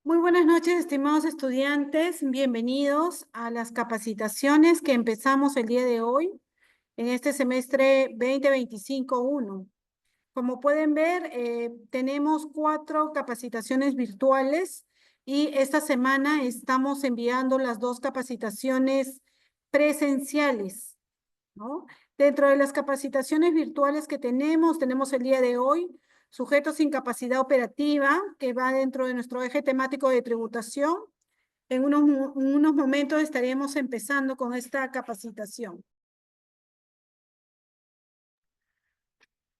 Muy buenas noches, estimados estudiantes. Bienvenidos a las capacitaciones que empezamos el día de hoy en este semestre 2025-1. Como pueden ver, tenemos 4 capacitaciones virtuales y esta semana estamos enviando las 2 capacitaciones presenciales, ¿no? Dentro de las capacitaciones virtuales que tenemos el día de hoy sujetos sin capacidad operativa, que va dentro de nuestro eje temático de tributación. En unos momentos estaremos empezando con esta capacitación.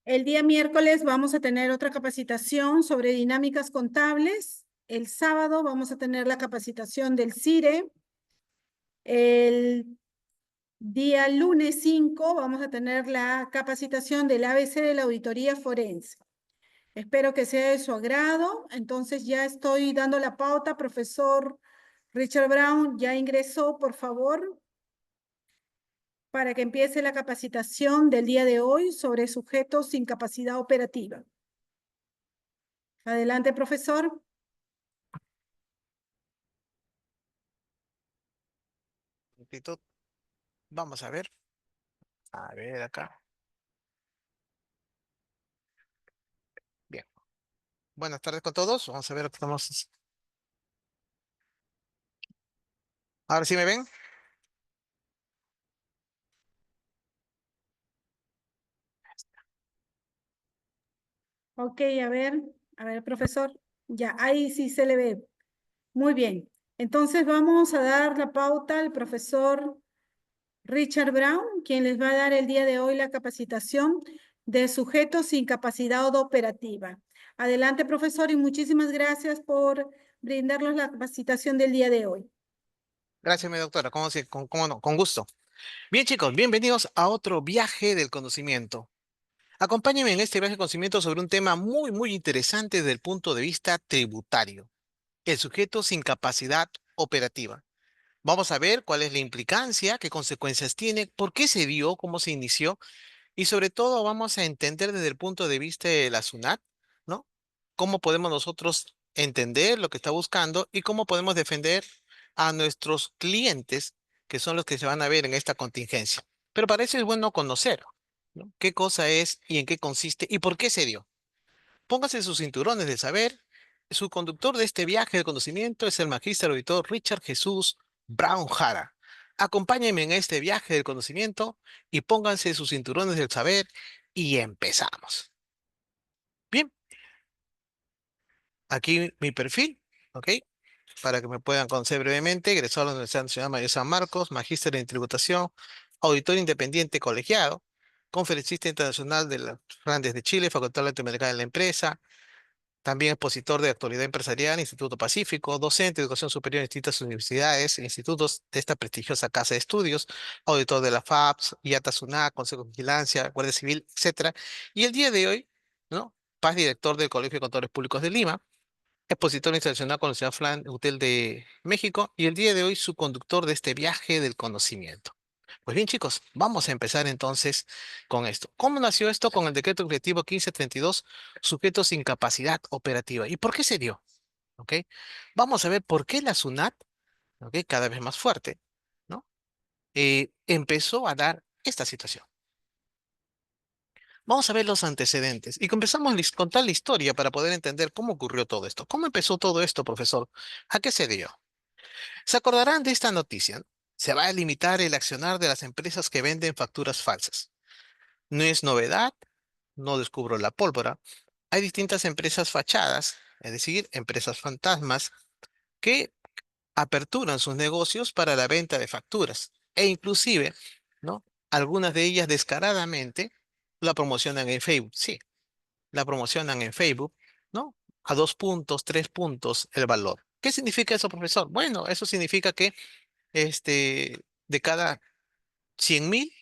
El día miércoles vamos a tener otra capacitación sobre dinámicas contables. El sábado vamos a tener la capacitación del CIRE. El día lunes 5 vamos a tener la capacitación del ABC de la auditoría forense. Espero que sea de su agrado. Entonces ya estoy dando la pauta. Profesor Richard Brown, ya ingresó, por favor, para que empiece la capacitación del día de hoy sobre sujetos sin capacidad operativa. Adelante, profesor. Actitud. Vamos a ver. A ver acá. Bien. Buenas tardes con todos. Vamos a ver lo que estamos. Ahora sí me ven. Ok, a ver, profesor. Ya, ahí sí se le ve. Muy bien. Entonces vamos a dar la pauta al profesor Richard Brown, quien les va a dar el día de hoy la capacitación de sujetos sin capacidad operativa. Adelante, profesor, y muchísimas gracias por brindarnos la capacitación del día de hoy. Gracias, mi doctora. ¿Cómo no? Con gusto. Bien, chicos, bienvenidos a otro viaje del conocimiento. Acompáñenme en este viaje del conocimiento sobre un tema muy, muy interesante desde el punto de vista tributario. El sujeto sin capacidad operativa. Vamos a ver cuál es la implicancia, qué consecuencias tiene, por qué se dio, cómo se inició. Y sobre todo vamos a entender desde el punto de vista de la SUNAT, ¿no? Cómo podemos nosotros entender lo que está buscando y cómo podemos defender a nuestros clientes, que son los que se van a ver en esta contingencia. Pero para eso es bueno conocer, ¿no? ¿Qué cosa es y en qué consiste y por qué se dio? Póngase sus cinturones de saber. Su conductor de este viaje de conocimiento es el magíster auditor Richard Jesús Brown Jara. Acompáñenme en este viaje del conocimiento y pónganse sus cinturones del saber y empezamos. Bien, aquí mi perfil, ¿ok? Para que me puedan conocer brevemente, egresado a la Universidad Nacional Mayor de San Marcos, magíster en tributación, auditor independiente colegiado, conferencista internacional de las Grandes de Chile, Facultad Latinoamericana de la Empresa. También expositor de actualidad empresarial, Instituto Pacífico, docente de educación superior en distintas universidades e institutos de esta prestigiosa casa de estudios, auditor de la FAPS, IATA SUNAT, Consejo de Vigilancia, Guardia Civil, etcétera. Y el día de hoy, ¿no? Paz, director del Colegio de Contadores Públicos de Lima, expositor internacional con la Universidad Flan Hotel de México, y el día de hoy su conductor de este viaje del conocimiento. Pues bien, chicos, vamos a empezar entonces con esto. ¿Cómo nació esto con el decreto objetivo 1532, sujetos sin capacidad operativa? ¿Y por qué se dio? ¿Ok? Vamos a ver por qué la SUNAT, ¿ok? Cada vez más fuerte, ¿no? Empezó a dar esta situación. Vamos a ver los antecedentes y comenzamos a contar la historia para poder entender cómo ocurrió todo esto. ¿Cómo empezó todo esto, profesor? ¿A qué se dio? Se acordarán de esta noticia, ¿no? Se va a limitar el accionar de las empresas que venden facturas falsas. No es novedad, no descubro la pólvora. Hay distintas empresas fachadas, es decir, empresas fantasmas, que aperturan sus negocios para la venta de facturas e inclusive, ¿no? Algunas de ellas descaradamente la promocionan en Facebook. Sí, la promocionan en Facebook, ¿no? A 2 puntos, 3 puntos el valor. ¿Qué significa eso, profesor? Bueno, eso significa que de cada 100.000,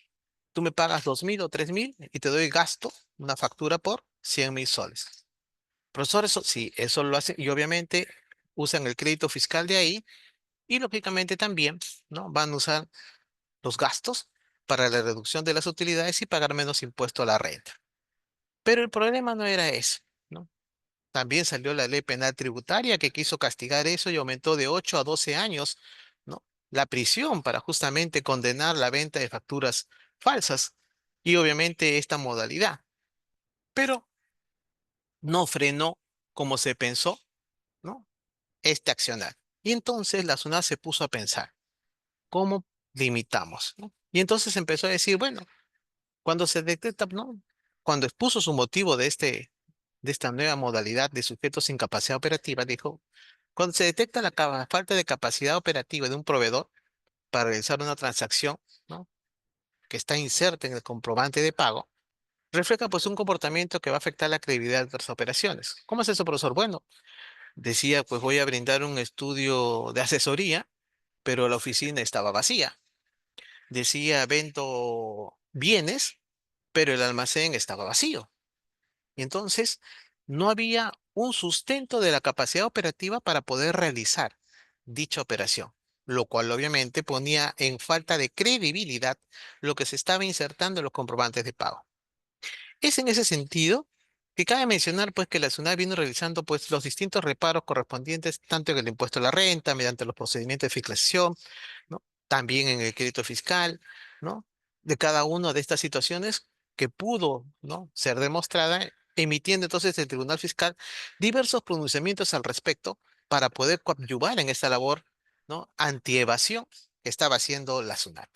tú me pagas 2.000 o 3.000 y te doy gasto, una factura por 100.000 soles. Profesor, eso sí, eso lo hacen y obviamente usan el crédito fiscal de ahí y lógicamente también, ¿no? Van a usar los gastos para la reducción de las utilidades y pagar menos impuesto a la renta. Pero el problema no era eso, ¿no? También salió la ley penal tributaria que quiso castigar eso y aumentó de 8 a 12 años, ¿no? La prisión para justamente condenar la venta de facturas falsas y obviamente esta modalidad. Pero no frenó como se pensó, ¿no? Este accionar. Y entonces la SUNAT se puso a pensar, ¿cómo limitamos? ¿No? Y entonces empezó a decir, bueno, cuando se detecta, ¿no? Cuando expuso su motivo de esta nueva modalidad de sujetos sin capacidad operativa, dijo, cuando se detecta la falta de capacidad operativa de un proveedor para realizar una transacción, ¿no? Que está inserta en el comprobante de pago, refleja pues un comportamiento que va a afectar la credibilidad de las operaciones. ¿Cómo es eso, profesor? Bueno, decía, pues voy a brindar un estudio de asesoría, pero la oficina estaba vacía. Decía, vendo bienes, pero el almacén estaba vacío. Y entonces no había un sustento de la capacidad operativa para poder realizar dicha operación, lo cual obviamente ponía en falta de credibilidad lo que se estaba insertando en los comprobantes de pago. Es en ese sentido que cabe mencionar pues que la SUNAT vino realizando pues los distintos reparos correspondientes tanto en el impuesto a la renta, mediante los procedimientos de fiscalización, ¿no? También en el crédito fiscal, ¿no? De cada una de estas situaciones que pudo, ¿no? ser demostrada, emitiendo entonces el Tribunal Fiscal diversos pronunciamientos al respecto para poder coadyuvar en esta labor, ¿no? Antievasión que estaba haciendo la SUNAT.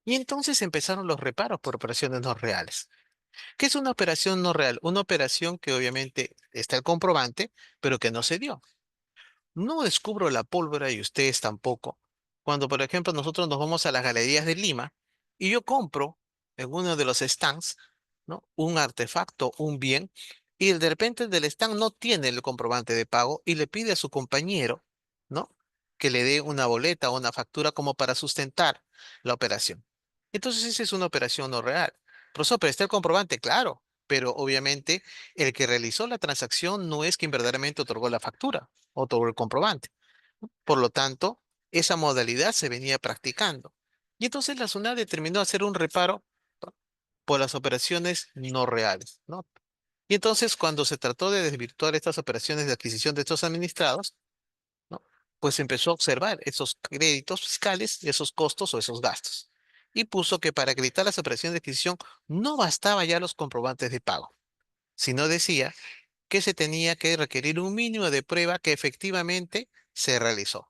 Y entonces empezaron los reparos por operaciones no reales. ¿Qué es una operación no real? Una operación que obviamente está el comprobante, pero que no se dio. No descubro la pólvora y ustedes tampoco. Cuando, por ejemplo, nosotros nos vamos a las galerías de Lima y yo compro en uno de los stands, ¿no? Un artefacto, un bien, y de repente el del stand no tiene el comprobante de pago y le pide a su compañero, ¿no? Que le dé una boleta o una factura como para sustentar la operación. Entonces, esa es una operación no real. Profesor, pero está el comprobante, claro, pero obviamente el que realizó la transacción no es quien verdaderamente otorgó la factura o el comprobante. Por lo tanto, esa modalidad se venía practicando. Y entonces la SUNAT determinó hacer un reparo, ¿no? Por las operaciones no reales, ¿no? Y entonces, cuando se trató de desvirtuar estas operaciones de adquisición de estos administrados, ¿no? Pues empezó a observar esos créditos fiscales, esos costos o esos gastos. Y puso que para acreditar las operaciones de adquisición no bastaba ya los comprobantes de pago, sino decía que se tenía que requerir un mínimo de prueba que efectivamente se realizó.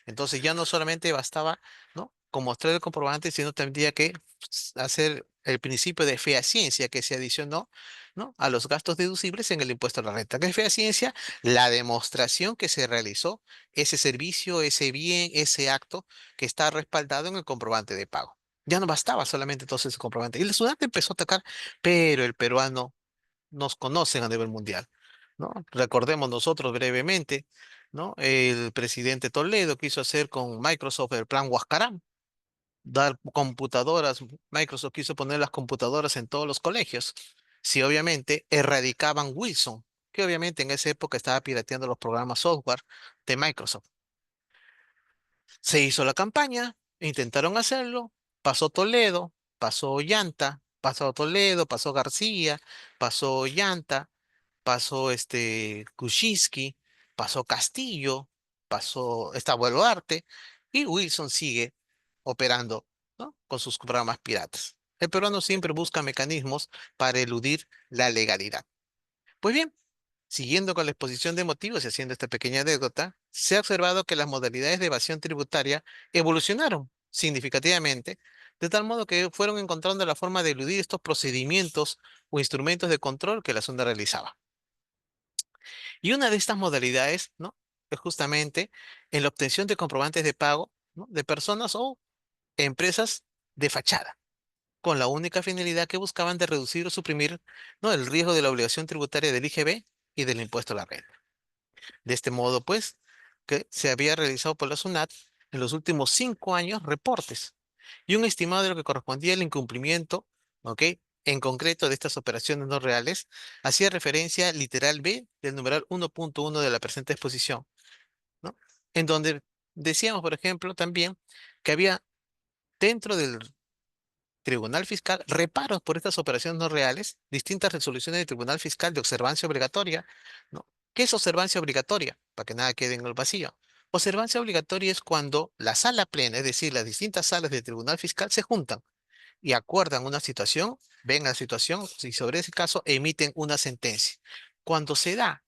Entonces ya no solamente bastaba, ¿no? con mostrar el comprobante, sino tendría que hacer el principio de fehaciencia que se adicionó, ¿no? a los gastos deducibles en el impuesto a la renta. ¿Qué es fehaciencia? La demostración que se realizó ese servicio, ese bien, ese acto que está respaldado en el comprobante de pago. Ya no bastaba solamente entonces ese comprobante. Y el estudiante empezó a atacar, pero el peruano nos conocen a nivel mundial, ¿no? Recordemos nosotros brevemente, ¿no? El presidente Toledo quiso hacer con Microsoft el plan Huascarán, dar computadoras, Microsoft quiso poner las computadoras en todos los colegios. Si obviamente erradicaban Wilson, que obviamente en esa época estaba pirateando los programas software de Microsoft. Se hizo la campaña, intentaron hacerlo, pasó Toledo, pasó Llanta, pasó Toledo, pasó García, pasó Llanta, pasó Kuczynski, pasó Castillo, pasó esta Boluarte y Wilson sigue operando, ¿no? con sus programas piratas. El peruano siempre busca mecanismos para eludir la legalidad. Pues bien, siguiendo con la exposición de motivos y haciendo esta pequeña anécdota, se ha observado que las modalidades de evasión tributaria evolucionaron significativamente, de tal modo que fueron encontrando la forma de eludir estos procedimientos o instrumentos de control que la sonda realizaba. Y una de estas modalidades, ¿no? es justamente en la obtención de comprobantes de pago, ¿no? de personas o empresas de fachada, con la única finalidad que buscaban de reducir o suprimir, ¿no? el riesgo de la obligación tributaria del IGB y del impuesto a la renta. De este modo, pues, que se había realizado por la SUNAT en los últimos 5 años reportes y un estimado de lo que correspondía al incumplimiento, ¿ok? En concreto de estas operaciones no reales, hacía referencia al literal B del numeral 1.1 de la presente exposición, ¿no? En donde decíamos, por ejemplo, también que había dentro Tribunal Fiscal reparos por estas operaciones no reales, distintas resoluciones del Tribunal Fiscal de observancia obligatoria, ¿no? ¿Qué es observancia obligatoria? Para que nada quede en el vacío. Observancia obligatoria es cuando la sala plena, es decir, las distintas salas del Tribunal Fiscal se juntan y acuerdan una situación, ven la situación y sobre ese caso emiten una sentencia. Cuando se da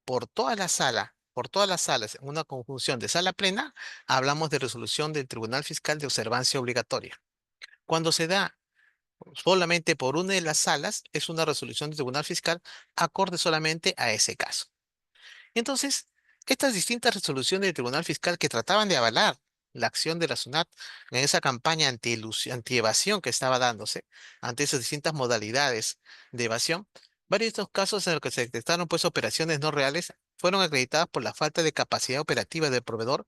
por todas las salas, en una conjunción de sala plena, hablamos de resolución del Tribunal Fiscal de observancia obligatoria. Cuando se da solamente por una de las salas, es una resolución del Tribunal Fiscal acorde solamente a ese caso. Entonces, estas distintas resoluciones del Tribunal Fiscal que trataban de avalar la acción de la SUNAT en esa campaña anti-evasión que estaba dándose, ante esas distintas modalidades de evasión, varios de estos casos en los que se detectaron pues operaciones no reales fueron acreditadas por la falta de capacidad operativa del proveedor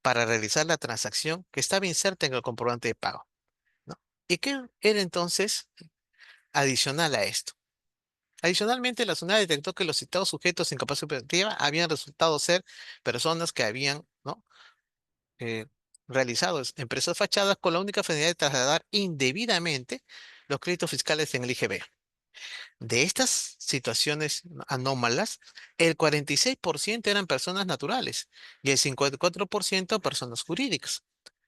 para realizar la transacción que estaba inserta en el comprobante de pago, ¿no? ¿Y qué era entonces adicional a esto? Adicionalmente, la SUNAT detectó que los citados sujetos sin capacidad operativa habían resultado ser personas que habían, ¿no? eh, realizado empresas fachadas con la única finalidad de trasladar indebidamente los créditos fiscales en el IGB. De estas situaciones anómalas, el 46% eran personas naturales y el 54% personas jurídicas,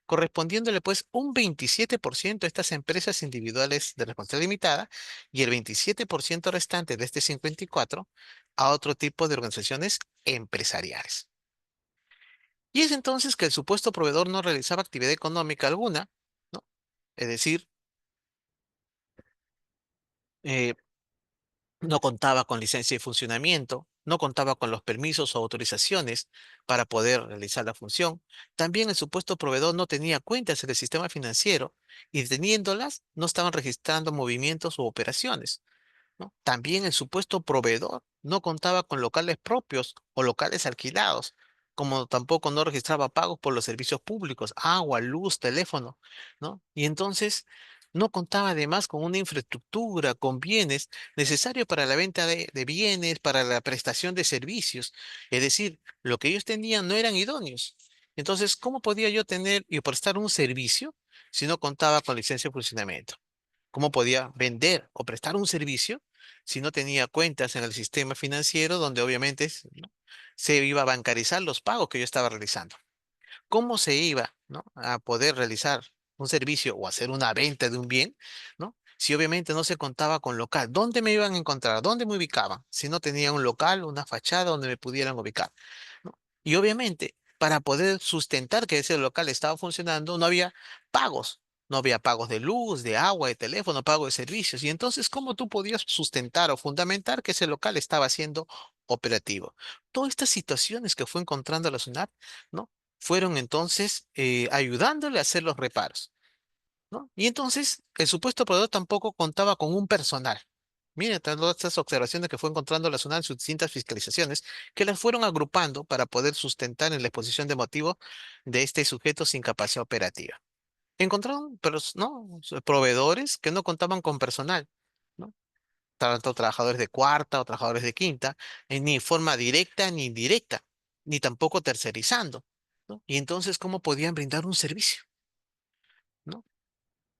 correspondiéndole pues un 27% a estas empresas individuales de responsabilidad limitada y el 27% restante de este 54% a otro tipo de organizaciones empresariales. Y es entonces que el supuesto proveedor no realizaba actividad económica alguna, ¿no? Es decir, eh, no contaba con licencia de funcionamiento, no contaba con los permisos o autorizaciones para poder realizar la función. También el supuesto proveedor no tenía cuentas en el sistema financiero y teniéndolas no estaban registrando movimientos u operaciones, ¿no? También el supuesto proveedor no contaba con locales propios o locales alquilados, como tampoco no registraba pagos por los servicios públicos, agua, luz, teléfono, ¿no? Y entonces no contaba además con una infraestructura, con bienes necesarios para la venta de bienes, para la prestación de servicios. Es decir, lo que ellos tenían no eran idóneos. Entonces, ¿cómo podía yo tener y prestar un servicio si no contaba con licencia de funcionamiento? ¿Cómo podía vender o prestar un servicio si no tenía cuentas en el sistema financiero donde obviamente, ¿no?, se iba a bancarizar los pagos que yo estaba realizando? ¿Cómo se iba, ¿no?, a poder realizar un servicio o hacer una venta de un bien, ¿no?, si obviamente no se contaba con local? ¿Dónde me iban a encontrar? ¿Dónde me ubicaban? Si no tenía un local, una fachada donde me pudieran ubicar, ¿no? Y obviamente, para poder sustentar que ese local estaba funcionando, no había pagos. No había pagos de luz, de agua, de teléfono, pago de servicios. Y entonces, ¿cómo tú podías sustentar o fundamentar que ese local estaba siendo operativo? Todas estas situaciones que fue encontrando la SUNAT, ¿no?, fueron entonces ayudándole a hacer los reparos, ¿no? Y entonces el supuesto proveedor tampoco contaba con un personal. Miren todas estas observaciones que fue encontrando la zona en sus distintas fiscalizaciones, que las fueron agrupando para poder sustentar en la exposición de motivos de este sujeto sin capacidad operativa. Encontraron ¿no?, proveedores que no contaban con personal, ¿no? Tanto trabajadores de cuarta o trabajadores de quinta, ni forma directa ni indirecta, ni tampoco tercerizando, ¿no? Y entonces, ¿cómo podían brindar un servicio? ¿No?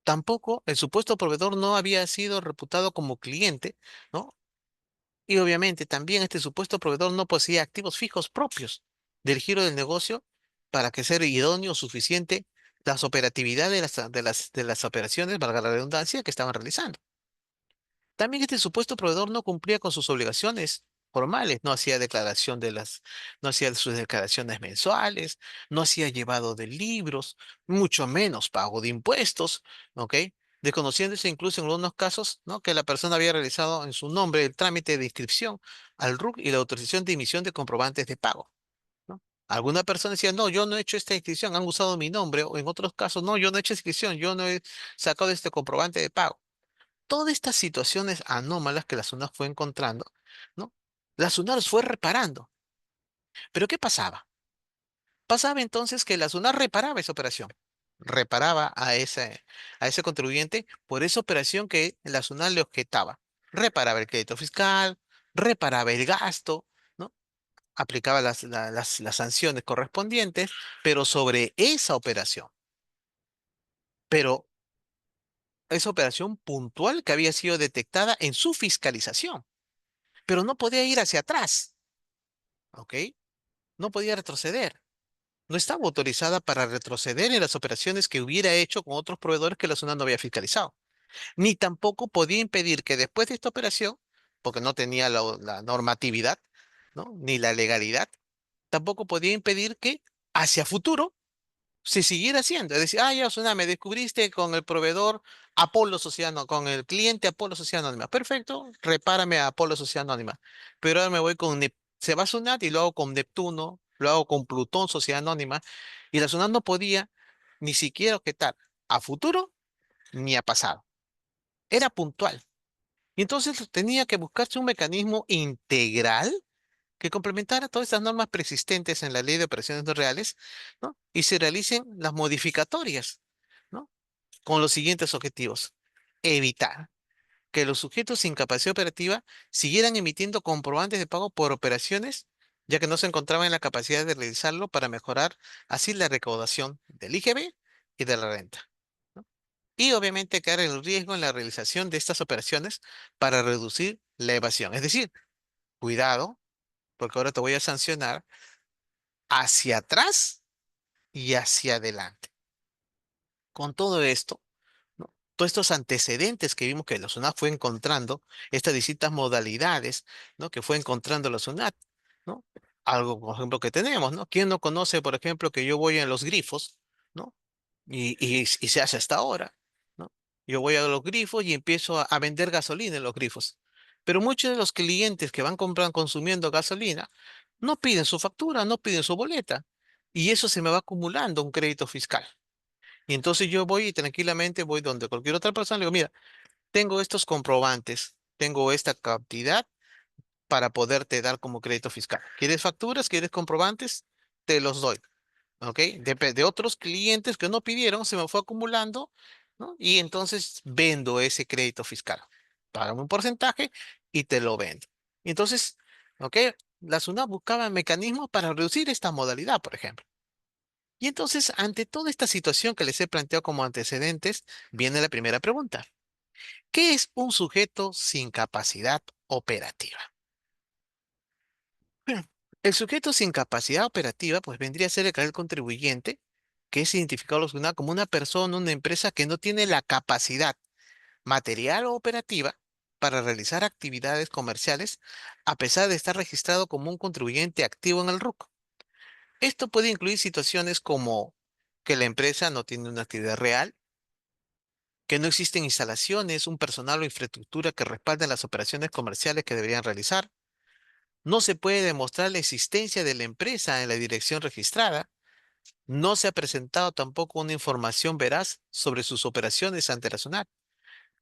Tampoco el supuesto proveedor no había sido reputado como cliente, ¿no? Y obviamente también este supuesto proveedor no poseía activos fijos propios del giro del negocio para que sea idóneo o suficiente las operatividades de las operaciones, valga la redundancia, que estaban realizando. También este supuesto proveedor no cumplía con sus obligaciones formales, no hacía sus declaraciones mensuales, no hacía llevado de libros, mucho menos pago de impuestos, ¿ok? Desconociéndose incluso en algunos casos, ¿no?, que la persona había realizado en su nombre el trámite de inscripción al RUC y la autorización de emisión de comprobantes de pago, ¿no? Alguna persona decía, no, yo no he hecho esta inscripción, han usado mi nombre, o en otros casos, no, yo no he hecho inscripción, yo no he sacado este comprobante de pago. Todas estas situaciones anómalas que la SUNAT fue encontrando, ¿no?, la SUNAT fue reparando. Pero ¿qué pasaba? Pasaba entonces que la SUNAT reparaba esa operación, reparaba a ese contribuyente por esa operación que la SUNAT le objetaba. Reparaba el crédito fiscal, reparaba el gasto, ¿no?, aplicaba las sanciones correspondientes, pero sobre esa operación. Pero esa operación puntual que había sido detectada en su fiscalización, pero no podía ir hacia atrás, ¿ok? No podía retroceder. No estaba autorizada para retroceder en las operaciones que hubiera hecho con otros proveedores que la zona no había fiscalizado. Ni tampoco podía impedir que después de esta operación, porque no tenía la normatividad, ¿no? Ni la legalidad, tampoco podía impedir que hacia futuro se siguiera haciendo. Es decir, ya, Osuna, me descubriste con el proveedor Apolo Sociedad Anónima, con el cliente Apolo Sociedad Anónima. Perfecto, repárame a Apolo Sociedad Anónima. Pero ahora me voy con se va a Sunat y lo hago con Neptuno, lo hago con Plutón Sociedad Anónima. Y la Sunat no podía ni siquiera objetar a futuro ni a pasado. Era puntual. Y entonces tenía que buscarse un mecanismo integral que complementara todas estas normas preexistentes en la Ley de Operaciones No Reales, ¿no? Y se realicen las modificatorias, ¿no? Con los siguientes objetivos. Evitar que los sujetos sin capacidad operativa siguieran emitiendo comprobantes de pago por operaciones, ya que no se encontraban en la capacidad de realizarlo para mejorar así la recaudación del IGB y de la renta, ¿no? Y obviamente caer en el riesgo en la realización de estas operaciones para reducir la evasión. Es decir, cuidado, porque ahora te voy a sancionar hacia atrás y hacia adelante. Con todo esto, ¿no? Todos estos antecedentes que vimos que la SUNAT fue encontrando, estas distintas modalidades, ¿no? Que fue encontrando la SUNAT, ¿no? Algo, por ejemplo, que tenemos, ¿no? ¿Quién no conoce, por ejemplo, que yo voy en los grifos, ¿no? Y se hace hasta ahora, ¿no? Yo voy a los grifos y empiezo a vender gasolina en los grifos. Pero muchos de los clientes que van comprando, consumiendo gasolina, no piden su factura, no piden su boleta. Y eso se me va acumulando un crédito fiscal. Y entonces yo voy y tranquilamente voy donde cualquier otra persona, le digo, mira, tengo estos comprobantes, tengo esta cantidad para poderte dar como crédito fiscal. ¿Quieres facturas? ¿Quieres comprobantes? Te los doy. ¿Ok? De otros clientes que no pidieron, se me fue acumulando, ¿no? Y entonces vendo ese crédito fiscal. Págame un porcentaje y te lo vendo. Y entonces, ¿ok? La SUNAT buscaba mecanismos para reducir esta modalidad, por ejemplo. Y entonces, ante toda esta situación que les he planteado como antecedentes, viene la primera pregunta. ¿Qué es un sujeto sin capacidad operativa? Bueno, el sujeto sin capacidad operativa, pues vendría a ser el contribuyente, que es identificado los SUNAT como una persona, una empresa que no tiene la capacidad material o operativa para realizar actividades comerciales, a pesar de estar registrado como un contribuyente activo en el RUC. Esto puede incluir situaciones como que la empresa no tiene una actividad real, que no existen instalaciones, un personal o infraestructura que respalden las operaciones comerciales que deberían realizar. No se puede demostrar la existencia de la empresa en la dirección registrada. No se ha presentado tampoco una información veraz sobre sus operaciones ante la SUNAT.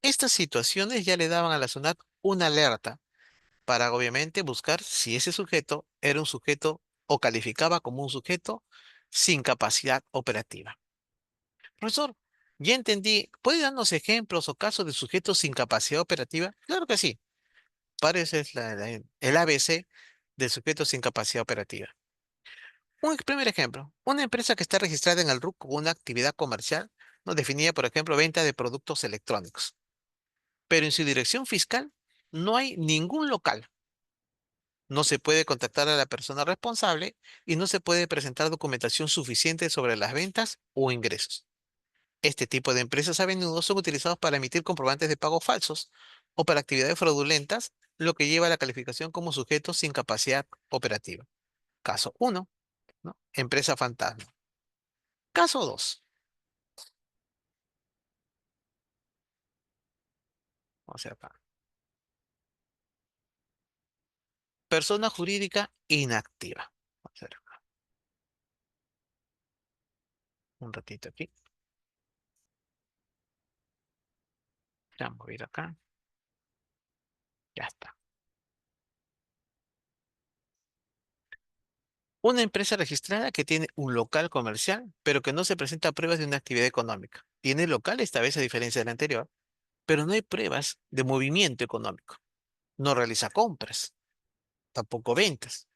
Estas situaciones ya le daban a la SUNAT una alerta para obviamente buscar si ese sujeto era un sujeto o calificaba como un sujeto sin capacidad operativa. Profesor, ya entendí. ¿Puede darnos ejemplos o casos de sujetos sin capacidad operativa? Claro que sí. Parece es el ABC de sujetos sin capacidad operativa. Un primer ejemplo, una empresa que está registrada en el RUC con una actividad comercial, no definida, por ejemplo, venta de productos electrónicos, pero en su dirección fiscal no hay ningún local. No se puede contactar a la persona responsable y no se puede presentar documentación suficiente sobre las ventas o ingresos. Este tipo de empresas a menudo son utilizados para emitir comprobantes de pago falsos o para actividades fraudulentas, lo que lleva a la calificación como sujetos sin capacidad operativa. Caso uno, ¿no? Empresa fantasma. Caso 2. O sea, acá. Persona jurídica inactiva. Vamos a ver acá. Un ratito aquí. Vamos a ir acá. Ya está. Una empresa registrada que tiene un local comercial, pero que no se presenta pruebas de una actividad económica. Tiene local esta vez a diferencia del anterior, pero no hay pruebas de movimiento económico. No realiza compras, tampoco ventas,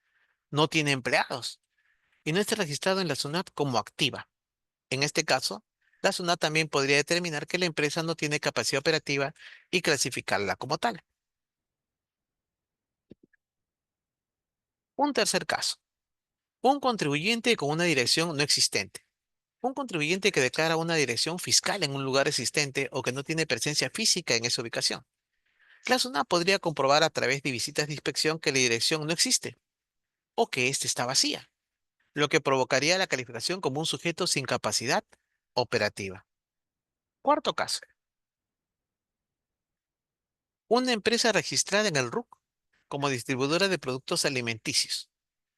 no tiene empleados y no está registrado en la SUNAT como activa. En este caso, La SUNAT también podría determinar que la empresa no tiene capacidad operativa y clasificarla como tal. Un tercer caso. Un contribuyente con una dirección no existente. Un contribuyente que declara una dirección fiscal en un lugar existente o que no tiene presencia física en esa ubicación. La SUNAT podría comprobar a través de visitas de inspección que la dirección no existe o que ésta está vacía, lo que provocaría la calificación como un sujeto sin capacidad operativa. Cuarto caso. Una empresa registrada en el RUC como distribuidora de productos alimenticios,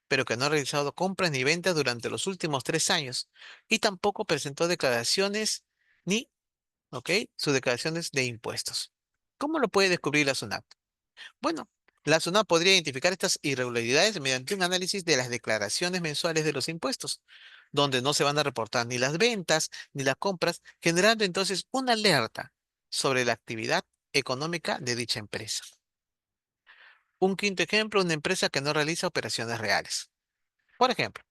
pero que no ha realizado compras ni ventas durante los últimos 3 años y tampoco presentó declaraciones ni, ¿ok? Sus declaraciones de impuestos. ¿Cómo lo puede descubrir la SUNAT? Bueno, la SUNAT podría identificar estas irregularidades mediante un análisis de las declaraciones mensuales de los impuestos, donde no se van a reportar ni las ventas ni las compras, generando entonces una alerta sobre la actividad económica de dicha empresa. Un quinto ejemplo, una empresa que no realiza operaciones reales. Por ejemplo,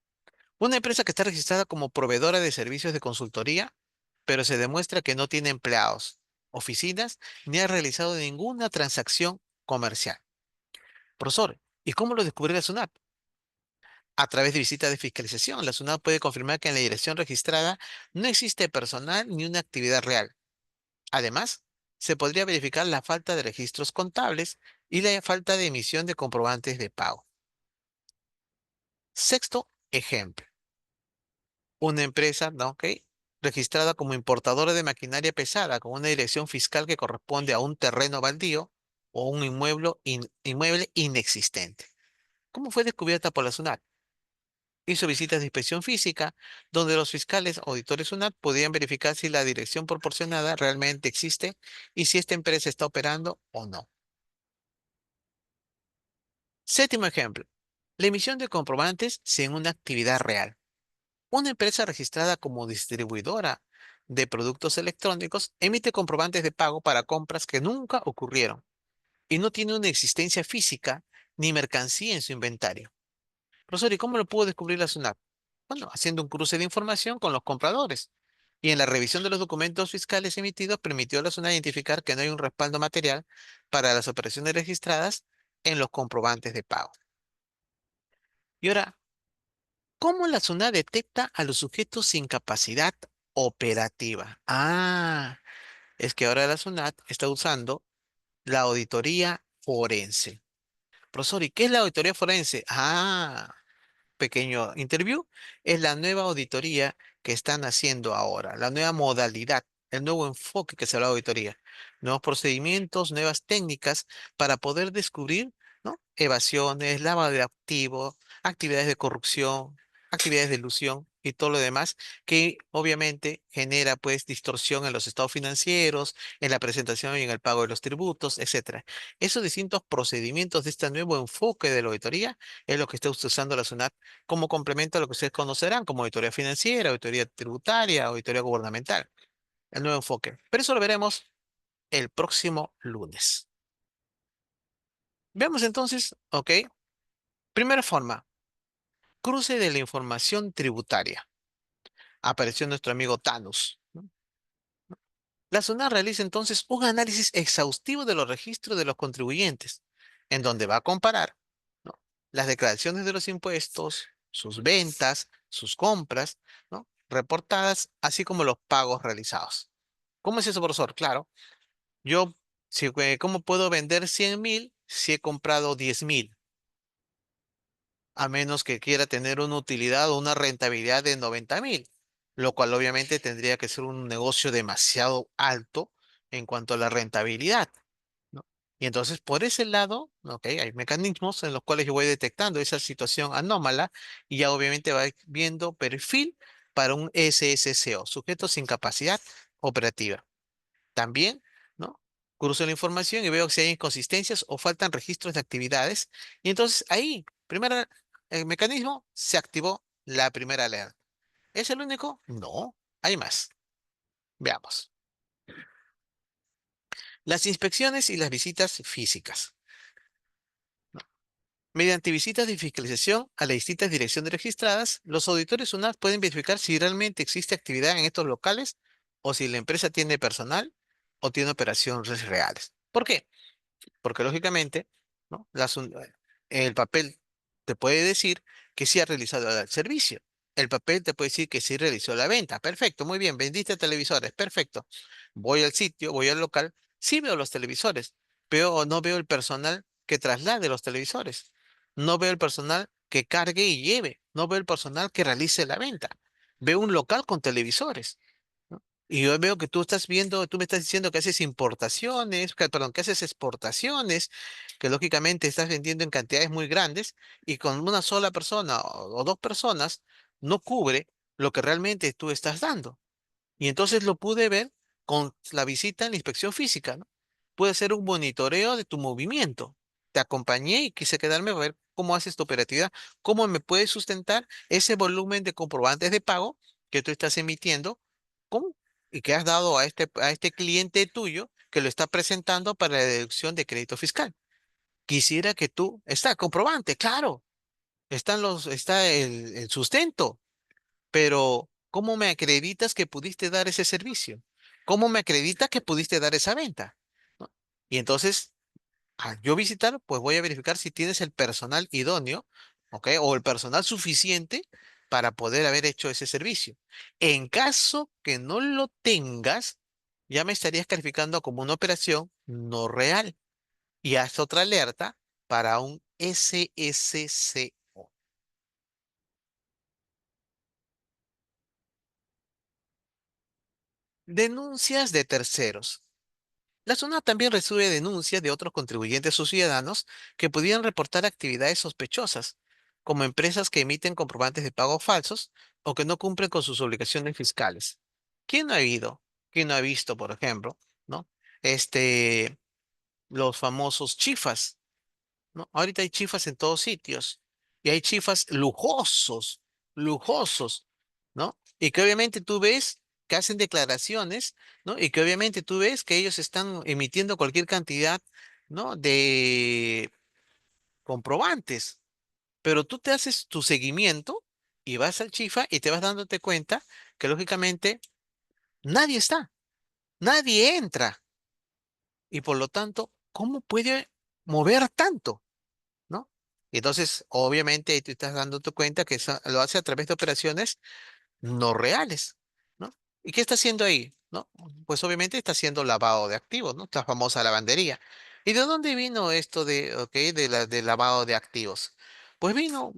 una empresa que está registrada como proveedora de servicios de consultoría, pero se demuestra que no tiene empleados, oficinas, ni ha realizado ninguna transacción comercial. Profesor, ¿y cómo lo descubrió la SUNAT? A través de visitas de fiscalización, la SUNAT puede confirmar que en la dirección registrada no existe personal ni una actividad real. Además, se podría verificar la falta de registros contables y la falta de emisión de comprobantes de pago. Sexto ejemplo, una empresa, ¿no? ¿Ok? Registrada como importadora de maquinaria pesada con una dirección fiscal que corresponde a un terreno baldío o un inmueble inexistente. ¿Cómo fue descubierta por la SUNAT? Hizo visitas de inspección física, donde los fiscales auditores SUNAT podían verificar si la dirección proporcionada realmente existe y si esta empresa está operando o no. Séptimo ejemplo, la emisión de comprobantes sin una actividad real. Una empresa registrada como distribuidora de productos electrónicos emite comprobantes de pago para compras que nunca ocurrieron y no tiene una existencia física ni mercancía en su inventario. Profesor, ¿y cómo lo pudo descubrir la SUNAT? Bueno, haciendo un cruce de información con los compradores. Y en la revisión de los documentos fiscales emitidos permitió a la SUNAT identificar que no hay un respaldo material para las operaciones registradas en los comprobantes de pago. Y ahora, ¿cómo la SUNAT detecta a los sujetos sin capacidad operativa? Es que ahora la SUNAT está usando la auditoría forense. Profesor, ¿y qué es la auditoría forense? Pequeño interview, es la nueva auditoría que están haciendo ahora, la nueva modalidad, el nuevo enfoque que se da la auditoría, nuevos procedimientos, nuevas técnicas para poder descubrir, ¿no? Evasiones, lavado de activos, actividades de corrupción, actividades de ilusión y todo lo demás que obviamente genera pues distorsión en los estados financieros, en la presentación y en el pago de los tributos, etcétera. Esos distintos procedimientos de este nuevo enfoque de la auditoría es lo que está usando la SUNAT como complemento a lo que ustedes conocerán como auditoría financiera, auditoría tributaria, auditoría gubernamental, el nuevo enfoque. Pero eso lo veremos el próximo lunes. Veamos entonces, ok, primera forma, cruce de la información tributaria. Apareció nuestro amigo Thanos, ¿no? La SUNAT realiza entonces un análisis exhaustivo de los registros de los contribuyentes, en donde va a comparar, ¿no? Las declaraciones de los impuestos, sus ventas, sus compras, ¿no? Reportadas, así como los pagos realizados. ¿Cómo es eso, profesor? Claro, yo, ¿cómo puedo vender 100.000 si he comprado 10.000? A menos que quiera tener una utilidad o una rentabilidad de 90.000, lo cual obviamente tendría que ser un negocio demasiado alto en cuanto a la rentabilidad, ¿no? Y entonces, por ese lado, ok, hay mecanismos en los cuales yo voy detectando esa situación anómala y ya obviamente va viendo perfil para un SSCO, sujeto sin capacidad operativa. También, ¿no? Cruzo la información y veo si hay inconsistencias o faltan registros de actividades. Y entonces ahí, primero, el mecanismo se activó la primera alerta. ¿Es el único? No, hay más. Veamos. Las inspecciones y las visitas físicas. Mediante visitas de fiscalización a las distintas direcciones registradas, los auditores UNAT pueden verificar si realmente existe actividad en estos locales o si la empresa tiene personal o tiene operaciones reales. ¿Por qué? Porque lógicamente, ¿no? El papel te puede decir que sí ha realizado el servicio. El papel te puede decir que sí realizó la venta. Perfecto, muy bien, vendiste televisores. Perfecto. Voy al sitio, voy al local, sí veo los televisores, pero no veo el personal que traslade los televisores. No veo el personal que cargue y lleve. No veo el personal que realice la venta. Veo un local con televisores. ¿No? Y yo veo que tú estás viendo, tú me estás diciendo que haces importaciones, perdón, que haces exportaciones, que lógicamente estás vendiendo en cantidades muy grandes y con una sola persona o dos personas no cubre lo que realmente tú estás dando. Y entonces lo pude ver con la visita en la inspección física, ¿no? Pude hacer un monitoreo de tu movimiento. Te acompañé y quise quedarme a ver cómo haces tu operatividad, cómo me puedes sustentar ese volumen de comprobantes de pago que tú estás emitiendo, cómo y que has dado a este cliente tuyo que lo está presentando para la deducción de crédito fiscal. Quisiera que tú, está comprobante, claro, está el sustento, pero ¿cómo me acreditas que pudiste dar ese servicio? ¿Cómo me acreditas que pudiste dar esa venta? ¿No? Y entonces, al yo visitar, pues voy a verificar si tienes el personal idóneo, ¿ok? O el personal suficiente para poder haber hecho ese servicio. En caso que no lo tengas, ya me estarías calificando como una operación no real y haz otra alerta para un SSCO. Denuncias de terceros. La zona también recibe denuncias de otros contribuyentes o ciudadanos que pudieran reportar actividades sospechosas, como empresas que emiten comprobantes de pago falsos o que no cumplen con sus obligaciones fiscales. ¿Quién no ha habido? ¿Quién no ha visto, por ejemplo, ¿no? Este, los famosos chifas, ¿no? Ahorita hay chifas en todos sitios y hay chifas lujosos, lujosos, ¿no? Y que obviamente tú ves que hacen declaraciones, ¿no? Y que obviamente tú ves que ellos están emitiendo cualquier cantidad, ¿no? De comprobantes, pero tú te haces tu seguimiento y vas al chifa y te vas dándote cuenta que lógicamente nadie está, nadie entra y por lo tanto, ¿cómo puede mover tanto? ¿No? Y entonces, obviamente, ahí tú estás dándote cuenta que eso lo hace a través de operaciones no reales, ¿no? ¿Y qué está haciendo ahí? ¿No? Pues obviamente está haciendo lavado de activos, ¿no? La famosa lavandería. ¿Y de dónde vino esto de, ok, de lavado de activos? Pues vino,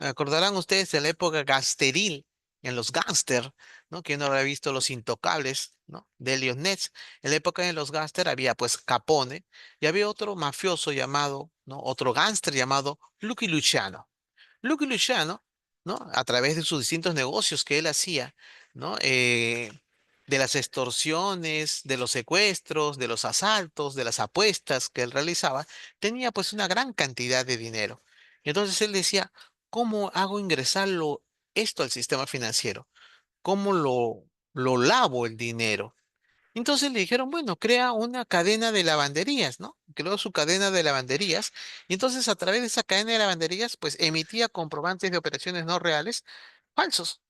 acordarán ustedes de la época gasteril, en los gángster, ¿no? ¿Quién no habrá visto Los Intocables, ¿no? De Elliot Ness. En la época de los gángster había pues Capone y había otro mafioso llamado, ¿no? Otro gángster llamado Lucky Luciano. Lucky Luciano, ¿no? A través de sus distintos negocios que él hacía, ¿no? De las extorsiones, de los secuestros, de los asaltos, de las apuestas que él realizaba, tenía pues una gran cantidad de dinero. Y entonces él decía, ¿cómo hago ingresarlo esto al sistema financiero? ¿Cómo lo lavo el dinero? Entonces le dijeron, bueno, crea una cadena de lavanderías, ¿no? Creó su cadena de lavanderías y entonces a través de esa cadena de lavanderías, pues emitía comprobantes de operaciones no reales falsos.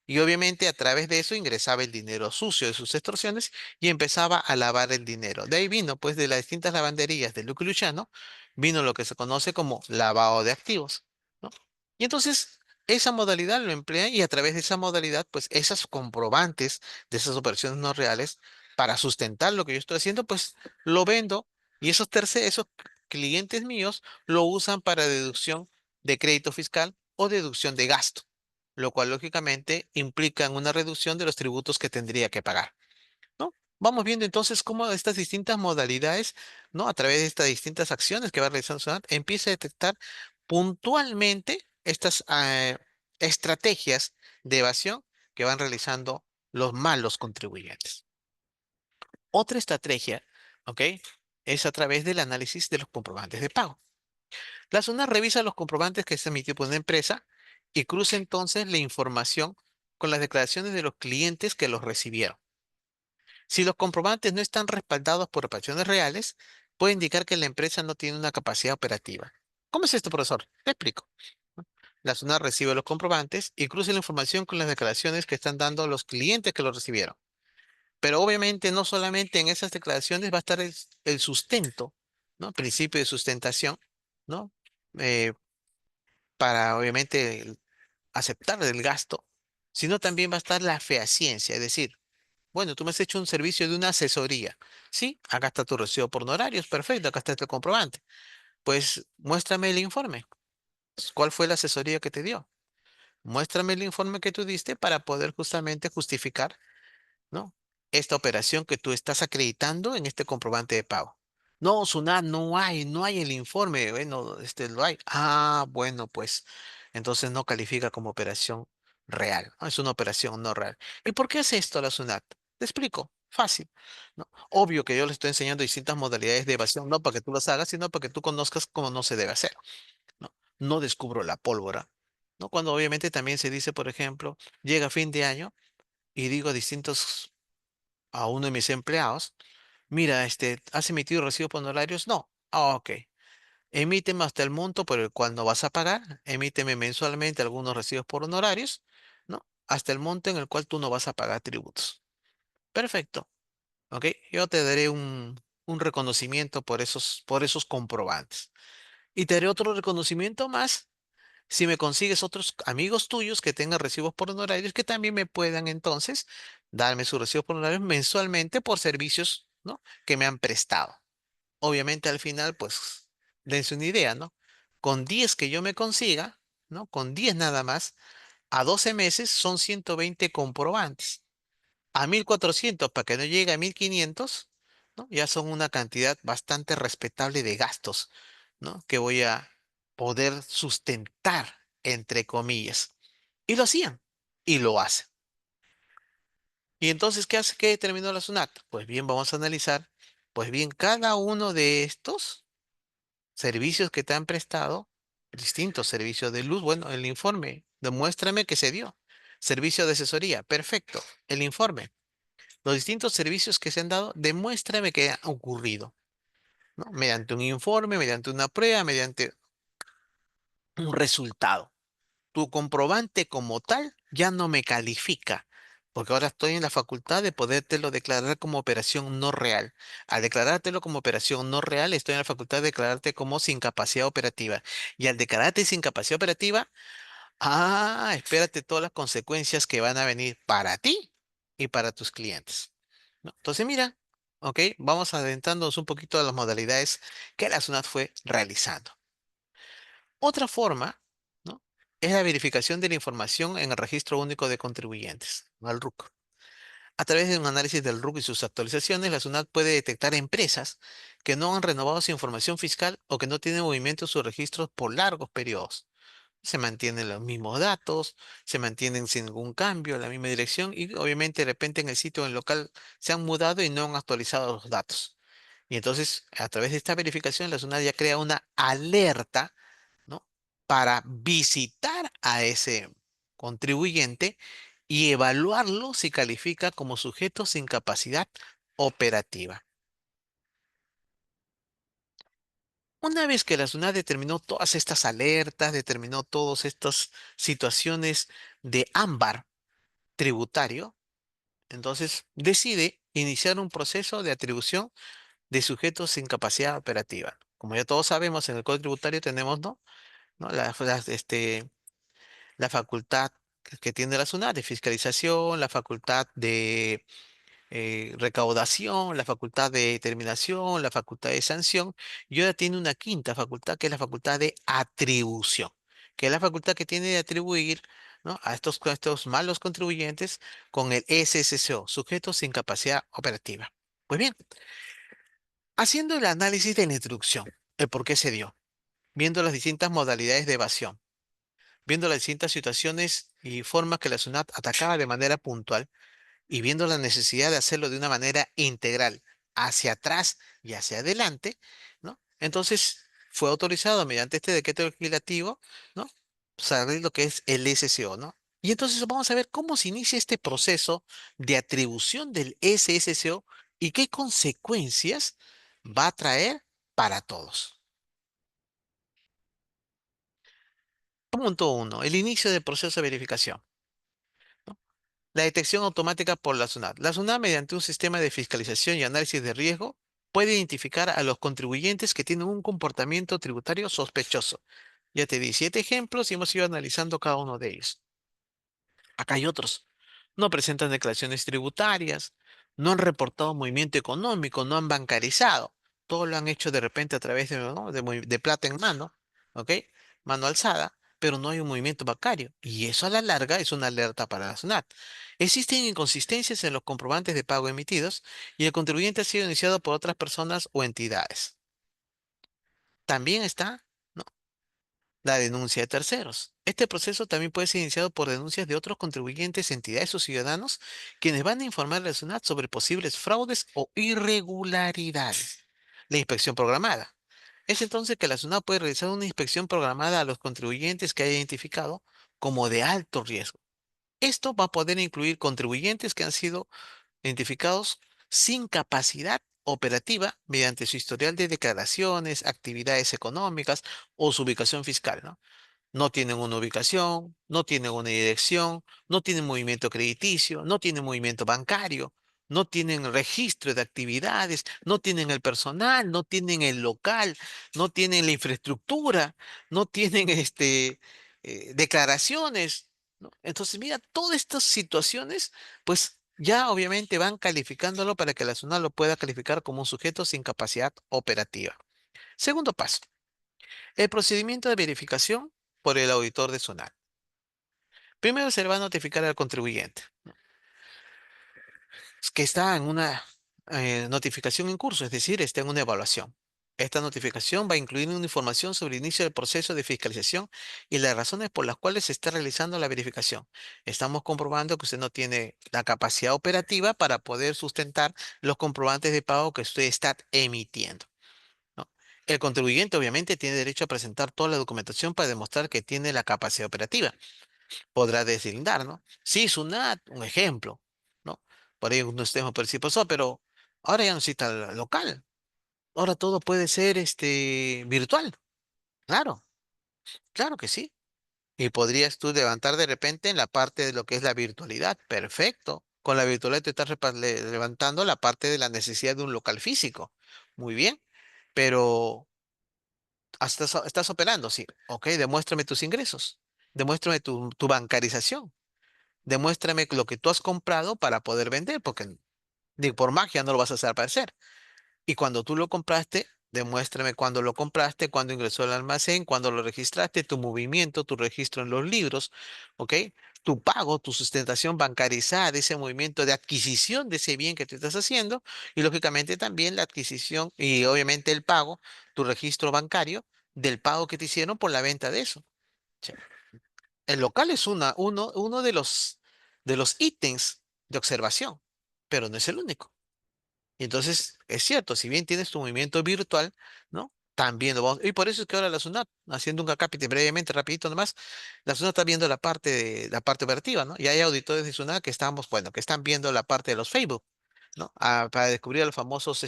Y obviamente a través de eso ingresaba el dinero sucio de sus extorsiones y empezaba a lavar el dinero. De ahí vino, pues, de las distintas lavanderías de Lucky Luciano, vino lo que se conoce como lavado de activos, ¿no? Y entonces esa modalidad lo emplea y a través de esa modalidad, pues, esos comprobantes de esas operaciones no reales, para sustentar lo que yo estoy haciendo, pues, lo vendo y esos clientes míos lo usan para deducción de crédito fiscal o deducción de gasto, lo cual lógicamente implica una reducción de los tributos que tendría que pagar, ¿no? Vamos viendo entonces cómo estas distintas modalidades, ¿no? A través de estas distintas acciones que va realizando SUNAT, empieza a detectar puntualmente estas estrategias de evasión que van realizando los malos contribuyentes. Otra estrategia, ¿ok? Es a través del análisis de los comprobantes de pago. La SUNAT revisa los comprobantes que se emitió por una empresa y cruza entonces la información con las declaraciones de los clientes que los recibieron. Si los comprobantes no están respaldados por operaciones reales, puede indicar que la empresa no tiene una capacidad operativa. ¿Cómo es esto, profesor? Te explico. La SUNAT recibe los comprobantes y cruza la información con las declaraciones que están dando los clientes que los recibieron. Pero obviamente no solamente en esas declaraciones va a estar el sustento, ¿no? Principio de sustentación, ¿no? Eh, para obviamente aceptar el gasto, sino también va a estar la fehaciencia, es decir, bueno, tú me has hecho un servicio de una asesoría. Sí, acá está tu recibo por honorarios, perfecto, acá está el comprobante. Pues muéstrame el informe. ¿Cuál fue la asesoría que te dio? Muéstrame el informe que tú diste para poder justamente justificar, ¿no? Esta operación que tú estás acreditando en este comprobante de pago. No, Sunat, no hay el informe. Bueno, lo hay. Ah, bueno, pues entonces no califica como operación real, ¿no? Es una operación no real. ¿Y por qué hace esto la Sunat? Te explico. Fácil, ¿no? Obvio que yo le estoy enseñando distintas modalidades de evasión, no para que tú las hagas, sino para que tú conozcas cómo no se debe hacer, ¿no? No descubro la pólvora, ¿no? Cuando obviamente también se dice, por ejemplo, llega fin de año y digo a uno de mis empleados, mira, ¿has emitido recibos por honorarios? No. Ah, ok. Emíteme hasta el monto por el cual no vas a pagar. Emíteme mensualmente algunos recibos por honorarios, ¿no? Hasta el monto en el cual tú no vas a pagar tributos. Perfecto. Ok. Yo te daré un reconocimiento por esos comprobantes. Y te daré otro reconocimiento más si me consigues otros amigos tuyos que tengan recibos por honorarios que también me puedan entonces darme sus recibos por honorarios mensualmente por servicios, ¿no? Que me han prestado. Obviamente al final, pues, dense una idea, ¿no? Con 10 que yo me consiga, ¿no? Con 10 nada más, a 12 meses son 120 comprobantes. A 1.400 para que no llegue a 1.500, ¿no? Ya son una cantidad bastante respetable de gastos, ¿no? Que voy a poder sustentar, entre comillas. Y lo hacían, y lo hacen. Y entonces, ¿qué hace? ¿Qué determinó la SUNAT? Pues bien, vamos a analizar, pues bien, cada uno de estos servicios que te han prestado, distintos servicios de luz, bueno, el informe, demuéstrame que se dio. Servicio de asesoría, perfecto. El informe, los distintos servicios que se han dado, demuéstrame que ha ocurrido, ¿no? Mediante un informe, mediante una prueba, mediante un resultado. Tu comprobante como tal ya no me califica, porque ahora estoy en la facultad de podértelo declarar como operación no real. Al declarártelo como operación no real, estoy en la facultad de declararte como sin capacidad operativa. Y al declararte sin capacidad operativa, espérate todas las consecuencias que van a venir para ti y para tus clientes, ¿no? Entonces, mira, ok, vamos adentrándonos un poquito a las modalidades que la SUNAT fue realizando. Otra forma, ¿no? Es la verificación de la información en el Registro Único de Contribuyentes, ¿no? El RUC. A través de un análisis del RUC y sus actualizaciones, la SUNAT puede detectar empresas que no han renovado su información fiscal o que no tienen movimiento en sus registros por largos periodos. Se mantienen los mismos datos, se mantienen sin ningún cambio, la misma dirección y obviamente de repente en el sitio, en el local, se han mudado y no han actualizado los datos. Y entonces, a través de esta verificación, la SUNAT ya crea una alerta, ¿no? Para visitar a ese contribuyente y evaluarlo si califica como sujeto sin capacidad operativa. Una vez que la SUNAT determinó todas estas alertas, determinó todas estas situaciones de ámbar tributario, entonces decide iniciar un proceso de atribución de sujetos sin capacidad operativa. Como ya todos sabemos, en el Código Tributario tenemos, ¿no? ¿No? La facultad que tiene la SUNAT de fiscalización, la facultad de recaudación, la facultad de determinación, la facultad de sanción, y ahora tiene una quinta facultad que es la facultad de atribución, que es la facultad que tiene de atribuir, ¿no? a estos malos contribuyentes con el SSCO, sujetos sin capacidad operativa. Pues bien, haciendo el análisis de la introducción, el por qué se dio, viendo las distintas modalidades de evasión, viendo las distintas situaciones y formas que la SUNAT atacaba de manera puntual, y viendo la necesidad de hacerlo de una manera integral hacia atrás y hacia adelante, ¿no? Entonces fue autorizado mediante este decreto legislativo, ¿no? Saber lo que es el SSO, ¿no? Y entonces vamos a ver cómo se inicia este proceso de atribución del SSCO y qué consecuencias va a traer para todos. Punto uno, el inicio del proceso de verificación, ¿no? La detección automática por la SUNAT. La SUNAT, mediante un sistema de fiscalización y análisis de riesgo, puede identificar a los contribuyentes que tienen un comportamiento tributario sospechoso. Ya te di 7 ejemplos y hemos ido analizando cada uno de ellos. Acá hay otros. No presentan declaraciones tributarias, no han reportado movimiento económico, no han bancarizado. Todo lo han hecho de repente a través de, ¿no? de plata en mano, ¿ok? Mano alzada, pero no hay un movimiento bancario. Y eso a la larga es una alerta para la SUNAT. Existen inconsistencias en los comprobantes de pago emitidos y el contribuyente ha sido iniciado por otras personas o entidades. También está, ¿no? La denuncia de terceros. Este proceso también puede ser iniciado por denuncias de otros contribuyentes, entidades o ciudadanos, quienes van a informar a la SUNAT sobre posibles fraudes o irregularidades. La inspección programada. Es entonces que la SUNAT puede realizar una inspección programada a los contribuyentes que haya identificado como de alto riesgo. Esto va a poder incluir contribuyentes que han sido identificados sin capacidad operativa mediante su historial de declaraciones, actividades económicas o su ubicación fiscal, ¿no? No tienen una ubicación, no tienen una dirección, no tienen movimiento crediticio, no tienen movimiento bancario, no tienen registro de actividades, no tienen el personal, no tienen el local, no tienen la infraestructura, no tienen declaraciones, ¿no? Entonces, mira, todas estas situaciones, pues ya obviamente van calificándolo para que la SUNAT lo pueda calificar como un sujeto sin capacidad operativa. Segundo paso. El procedimiento de verificación por el auditor de SUNAT. Primero se le va a notificar al contribuyente que está en una notificación en curso, es decir, está en una evaluación. Esta notificación va a incluir una información sobre el inicio del proceso de fiscalización y las razones por las cuales se está realizando la verificación. Estamos comprobando que usted no tiene la capacidad operativa para poder sustentar los comprobantes de pago que usted está emitiendo, ¿no? El contribuyente obviamente tiene derecho a presentar toda la documentación para demostrar que tiene la capacidad operativa. Podrá deslindar, ¿no? Sí, SUNAT, un ejemplo, ¿no? Por ahí no estemos por si pasó, pero ahora ya no necesita el local. Ahora todo puede ser virtual. Claro, claro que sí. Y podrías tú levantar de repente en la parte de lo que es la virtualidad. Perfecto. Con la virtualidad te estás levantando la parte de la necesidad de un local físico. Muy bien. Pero estás operando, sí. Ok, demuéstrame tus ingresos. Demuéstrame tu bancarización. Demuéstrame lo que tú has comprado para poder vender, porque ni por magia no lo vas a hacer aparecer. Y cuando tú lo compraste, demuéstrame cuándo lo compraste, cuándo ingresó al almacén, cuándo lo registraste, tu movimiento, tu registro en los libros, ¿ok? Tu pago, tu sustentación bancarizada, ese movimiento de adquisición de ese bien que te estás haciendo, y lógicamente también la adquisición y obviamente el pago, tu registro bancario del pago que te hicieron por la venta de eso. Sí. El local es uno de los ítems de observación, pero no es el único. Y entonces, es cierto, si bien tienes tu movimiento virtual, ¿no? También lo vamos, y por eso es que ahora la SUNAT, haciendo un acápite brevemente, rapidito nomás, la SUNAT está viendo la parte operativa, ¿no? Y hay auditores de SUNAT que estamos, bueno, que están viendo la parte de los Facebook, ¿no? Para descubrir a los famosos,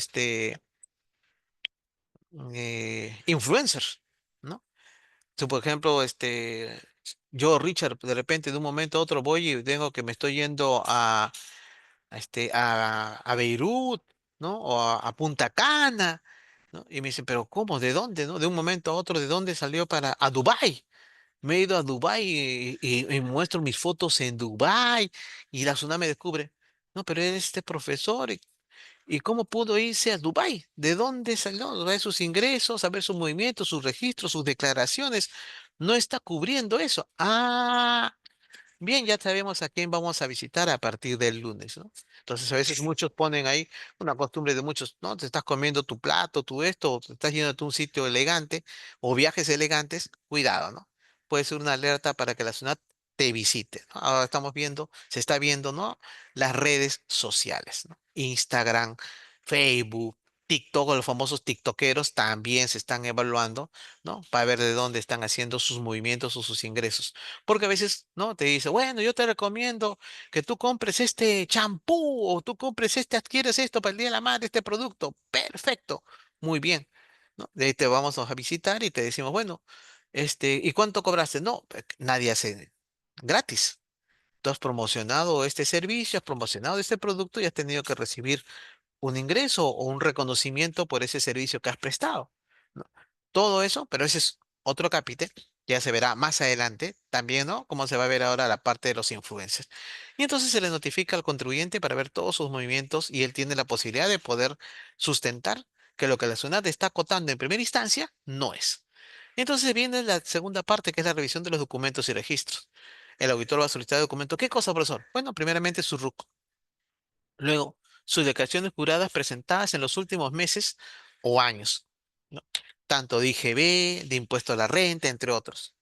influencers, ¿no? Si, por ejemplo, yo, Richard, de repente de un momento a otro voy y tengo que me estoy yendo a Beirut, ¿no? O a Punta Cana, ¿no? Y me dicen, pero ¿cómo? ¿De dónde? ¿No? De un momento a otro, ¿de dónde salió a Dubái? Me he ido a Dubái y muestro mis fotos en Dubái y la SUNAT me descubre. No, pero eres este profesor. ¿Y cómo pudo irse a Dubái? ¿De dónde salió? ¿Ver sus ingresos, saber sus movimientos, sus registros, sus declaraciones? No está cubriendo eso. Ah, bien, ya sabemos a quién vamos a visitar a partir del lunes, ¿no? Entonces a veces muchos ponen ahí una costumbre de muchos, ¿no? Te estás comiendo tu plato, tu esto, o te estás yendo a un sitio elegante o viajes elegantes, cuidado, ¿no? Puede ser una alerta para que la SUNAT te visite, ¿no? Ahora estamos viendo, se está viendo, ¿no? Las redes sociales, ¿no? Instagram, Facebook, TikTok, los famosos TikTokeros también se están evaluando, ¿no? Para ver de dónde están haciendo sus movimientos o sus ingresos. Porque a veces, ¿no? Te dice, bueno, yo te recomiendo que tú compres este champú o tú compres adquieres esto para el Día de la Madre, este producto. Perfecto, muy bien, ¿no? De ahí te vamos a visitar y te decimos, bueno, ¿y cuánto cobraste? No, nadie hace gratis. Tú has promocionado este servicio, has promocionado este producto y has tenido que recibir un ingreso o un reconocimiento por ese servicio que has prestado, ¿no? Todo eso, pero ese es otro capítulo, ya se verá más adelante también, ¿no? Cómo se va a ver ahora la parte de los influencers. Y entonces se le notifica al contribuyente para ver todos sus movimientos y él tiene la posibilidad de poder sustentar que lo que la SUNAT está acotando en primera instancia no es. Y entonces viene la segunda parte, que es la revisión de los documentos y registros. El auditor va a solicitar documentos. ¿Qué cosa, profesor? Bueno, primeramente su RUC. Luego, sus declaraciones juradas presentadas en los últimos meses o años, ¿no? Tanto de IGB, de impuesto a la renta, entre otros.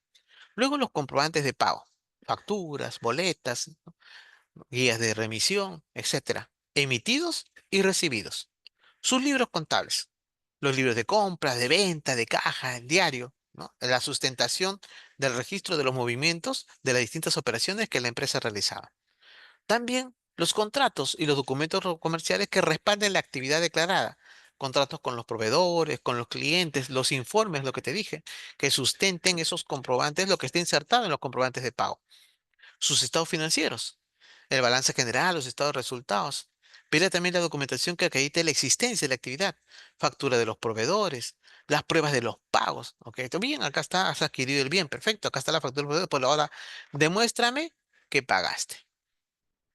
Luego, los comprobantes de pago, facturas, boletas, guías de remisión, etcétera, emitidos y recibidos. Sus libros contables, los libros de compra, de venta, de caja, el diario, ¿no? La sustentación del registro de los movimientos de las distintas operaciones que la empresa realizaba. También los contratos y los documentos comerciales que respalden la actividad declarada. Contratos con los proveedores, con los clientes, los informes, lo que te dije, que sustenten esos comprobantes, lo que esté insertado en los comprobantes de pago. Sus estados financieros, el balance general, los estados de resultados. Pide también la documentación que acredite la existencia de la actividad, factura de los proveedores, las pruebas de los pagos. Ok, está bien, acá está, has adquirido el bien, perfecto, acá está la factura del proveedor, pues ahora demuéstrame que pagaste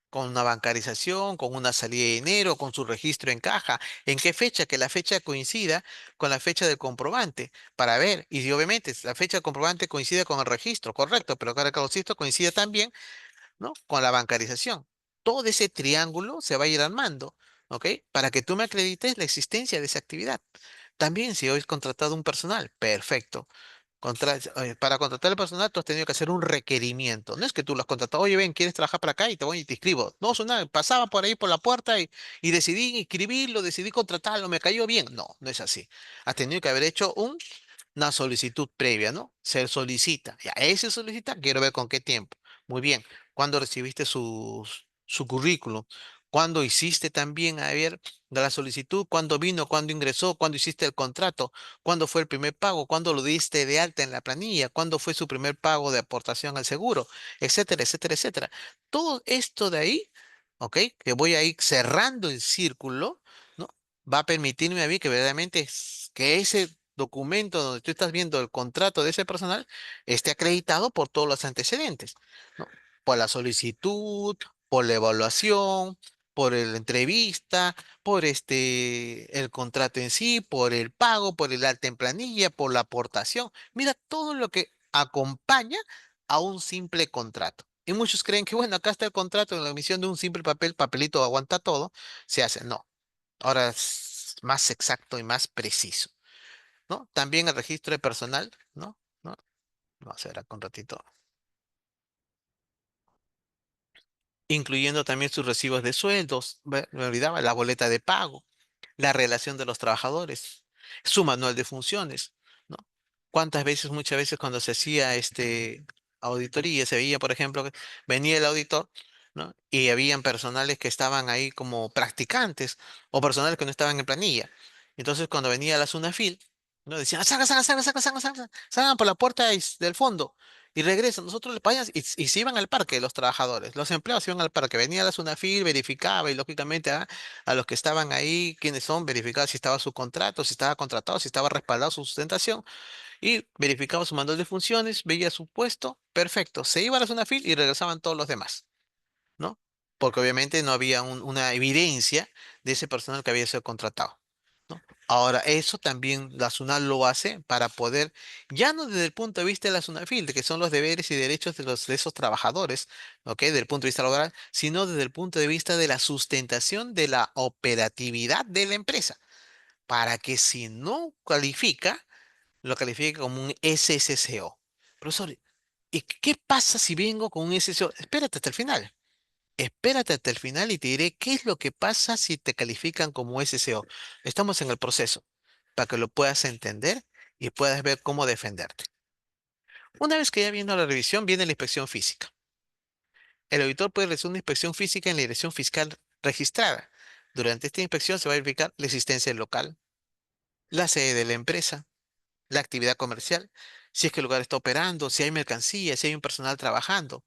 con una bancarización, con una salida de dinero, con su registro en caja, en qué fecha, que la fecha coincida con la fecha del comprobante, para ver, y si obviamente la fecha del comprobante coincide con el registro, correcto, pero que el registro coincide también, ¿no? Con la bancarización. Todo ese triángulo se va a ir armando, ¿ok? Para que tú me acredites la existencia de esa actividad. También si hoy has contratado un personal, perfecto. Para contratar al personal, tú has tenido que hacer un requerimiento. No es que tú lo has contratado, oye, ven, ¿quieres trabajar para acá? Y te voy y te inscribo. No, nada, pasaba por ahí por la puerta y decidí inscribirlo, decidí contratarlo, me cayó bien. No, no es así. Has tenido que haber hecho una solicitud previa, ¿no? Se solicita. Ya, ese solicita, quiero ver con qué tiempo. Muy bien. ¿Cuándo recibiste su currículum? ¿Cuándo hiciste también, a ver, la solicitud? ¿Cuándo vino? ¿Cuándo ingresó? ¿Cuándo hiciste el contrato? ¿Cuándo fue el primer pago? ¿Cuándo lo diste de alta en la planilla? ¿Cuándo fue su primer pago de aportación al seguro? Etcétera, etcétera, etcétera. Todo esto de ahí, ¿ok? Que voy a ir cerrando el círculo, ¿no? Va a permitirme a mí que verdaderamente que ese documento donde tú estás viendo el contrato de ese personal esté acreditado por todos los antecedentes, ¿no? Por la solicitud, por la evaluación, por la entrevista, por el contrato en sí, por el pago, por el alta en planilla, por la aportación. Mira todo lo que acompaña a un simple contrato. Y muchos creen que, bueno, acá está el contrato en la emisión de un simple papel, papelito aguanta todo, se hace. No, ahora es más exacto y más preciso, ¿no? También el registro de personal, ¿no? ¿No? Vamos a ver acá un ratito. Incluyendo también sus recibos de sueldos, me olvidaba, la boleta de pago, la relación de los trabajadores, su manual de funciones, ¿no? ¿Cuántas veces, muchas veces cuando se hacía auditoría, se veía, por ejemplo, que venía el auditor, ¿no? Y habían personales que estaban ahí como practicantes o personales que no estaban en planilla. Entonces, cuando venía la SUNAFIL, ¿no? Decían, salgan, salgan, salgan, salgan, salgan, salgan, salgan por la puerta del fondo. Y regresan, nosotros les pagamos y se iban al parque los trabajadores, los empleados se iban al parque, venía la SUNAFIL, verificaba y lógicamente a los que estaban ahí, quiénes son, verificaba si estaba su contrato, si estaba contratado, si estaba respaldado su sustentación y verificaba su manual de funciones, veía su puesto, perfecto, se iba a la SUNAFIL y regresaban todos los demás, ¿no? Porque obviamente no había una evidencia de ese personal que había sido contratado, ¿no? Ahora, eso también la SUNAT lo hace para poder, ya no desde el punto de vista de la SUNAFIL, de que son los deberes y derechos de esos trabajadores, ¿ok? Desde el punto de vista laboral, sino desde el punto de vista de la sustentación de la operatividad de la empresa, para que si no califica, lo califique como un SSCO. Profesor, ¿y qué pasa si vengo con un SSCO? Espérate hasta el final. Espérate hasta el final y te diré qué es lo que pasa si te califican como SSO. Estamos en el proceso para que lo puedas entender y puedas ver cómo defenderte. Una vez que ya viene la revisión, viene la inspección física. El auditor puede realizar una inspección física en la dirección fiscal registrada. Durante esta inspección se va a verificar la existencia del local, la sede de la empresa, la actividad comercial, si es que el lugar está operando, si hay mercancía, si hay un personal trabajando.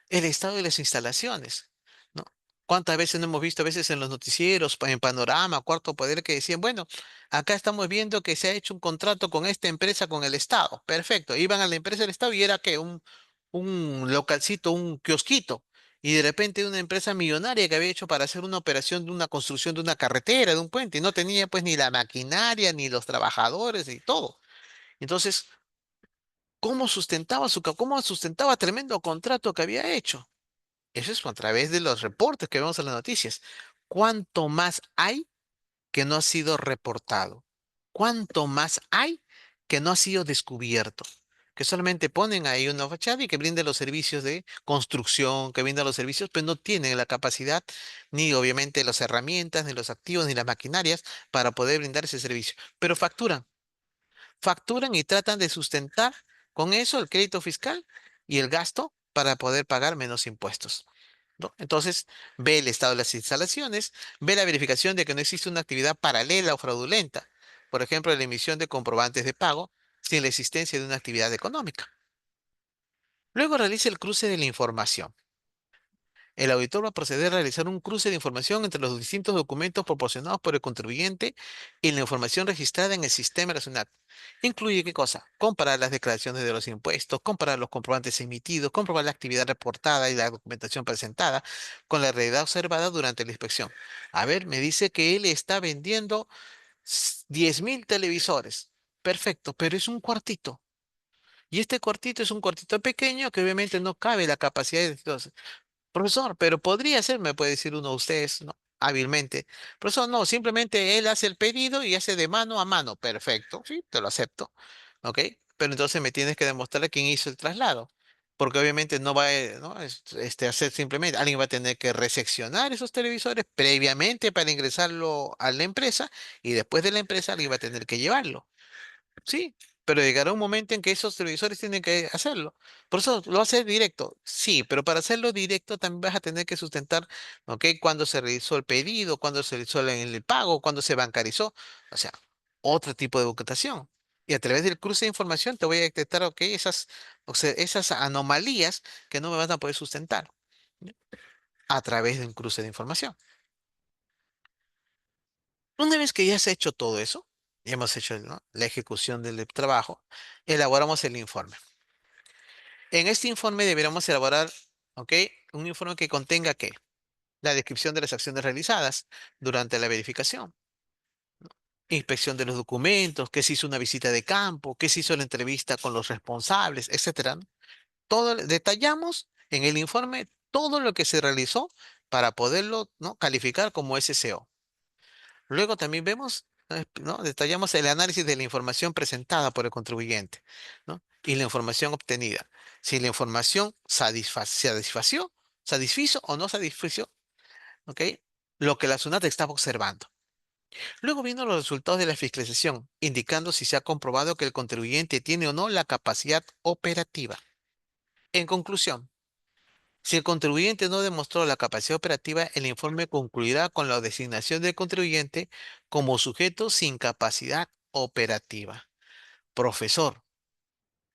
el estado de las instalaciones, ¿no? ¿Cuántas veces no hemos visto a veces en los noticieros, en Panorama, Cuarto Poder, que decían, bueno, acá estamos viendo que se ha hecho un contrato con esta empresa, con el Estado? Perfecto. Iban a la empresa del Estado y era que un localcito, un kiosquito. Y de repente una empresa millonaria que había hecho para hacer una operación de una construcción de una carretera, de un puente, y no tenía pues ni la maquinaria, ni los trabajadores, y todo. Entonces, cómo sustentaba tremendo contrato que había hecho? Eso es a través de los reportes que vemos en las noticias. ¿Cuánto más hay que no ha sido reportado? ¿Cuánto más hay que no ha sido descubierto? Que solamente ponen ahí una fachada y que brinda los servicios de construcción, que brinda los servicios, pero no tienen la capacidad, ni obviamente las herramientas, ni los activos, ni las maquinarias para poder brindar ese servicio. Pero facturan y tratan de sustentar con eso el crédito fiscal y el gasto para poder pagar menos impuestos, ¿no? Entonces, ve el estado de las instalaciones, ve la verificación de que no existe una actividad paralela o fraudulenta, por ejemplo, la emisión de comprobantes de pago sin la existencia de una actividad económica. Luego realiza el cruce de la información. El auditor va a proceder a realizar un cruce de información entre los distintos documentos proporcionados por el contribuyente y la información registrada en el sistema de la SUNAT. Incluye qué cosa: comparar las declaraciones de los impuestos, comparar los comprobantes emitidos, comprobar la actividad reportada y la documentación presentada con la realidad observada durante la inspección. A ver, me dice que él está vendiendo 10.000 televisores. Perfecto, pero es un cuartito. Y este cuartito es un cuartito pequeño que obviamente no cabe la capacidad de... Profesor, pero podría ser, me puede decir uno de ustedes, ¿no? Hábilmente. Profesor, no, simplemente él hace el pedido y hace de mano a mano. Perfecto, sí, te lo acepto. ¿Ok? Pero entonces me tienes que demostrar quién hizo el traslado. Porque obviamente no va a, ¿no? Hacer simplemente, alguien va a tener que reseccionar esos televisores previamente para ingresarlo a la empresa y después de la empresa alguien va a tener que llevarlo. Sí, pero llegará un momento en que esos televisores tienen que hacerlo. Por eso lo va a hacer directo. Sí, pero para hacerlo directo también vas a tener que sustentar, ¿ok? Cuándo se realizó el pedido, cuándo se realizó el pago, cuándo se bancarizó. O sea, otro tipo de documentación. Y a través del cruce de información te voy a detectar, ¿ok? O sea, esas anomalías que no me van a poder sustentar, ¿ya? A través de un cruce de información. Una vez que ya se ha hecho todo eso, ya hemos hecho, ¿no?, la ejecución del trabajo, elaboramos el informe. En este informe deberíamos elaborar, ¿ok? Un informe que contenga ¿qué? La descripción de las acciones realizadas durante la verificación, inspección de los documentos, que se hizo una visita de campo, que se hizo la entrevista con los responsables, etcétera, ¿no? Detallamos en el informe todo lo que se realizó para poderlo, ¿no?, calificar como SCO. Luego también vemos, ¿no? Detallamos el análisis de la información presentada por el contribuyente, ¿no? Y la información obtenida. Si la información satisfizo o no satisfizo, ¿ok? Lo que la SUNAT estaba observando. Luego vienen los resultados de la fiscalización, indicando si se ha comprobado que el contribuyente tiene o no la capacidad operativa. En conclusión, si el contribuyente no demostró la capacidad operativa, el informe concluirá con la designación del contribuyente como sujeto sin capacidad operativa. Profesor,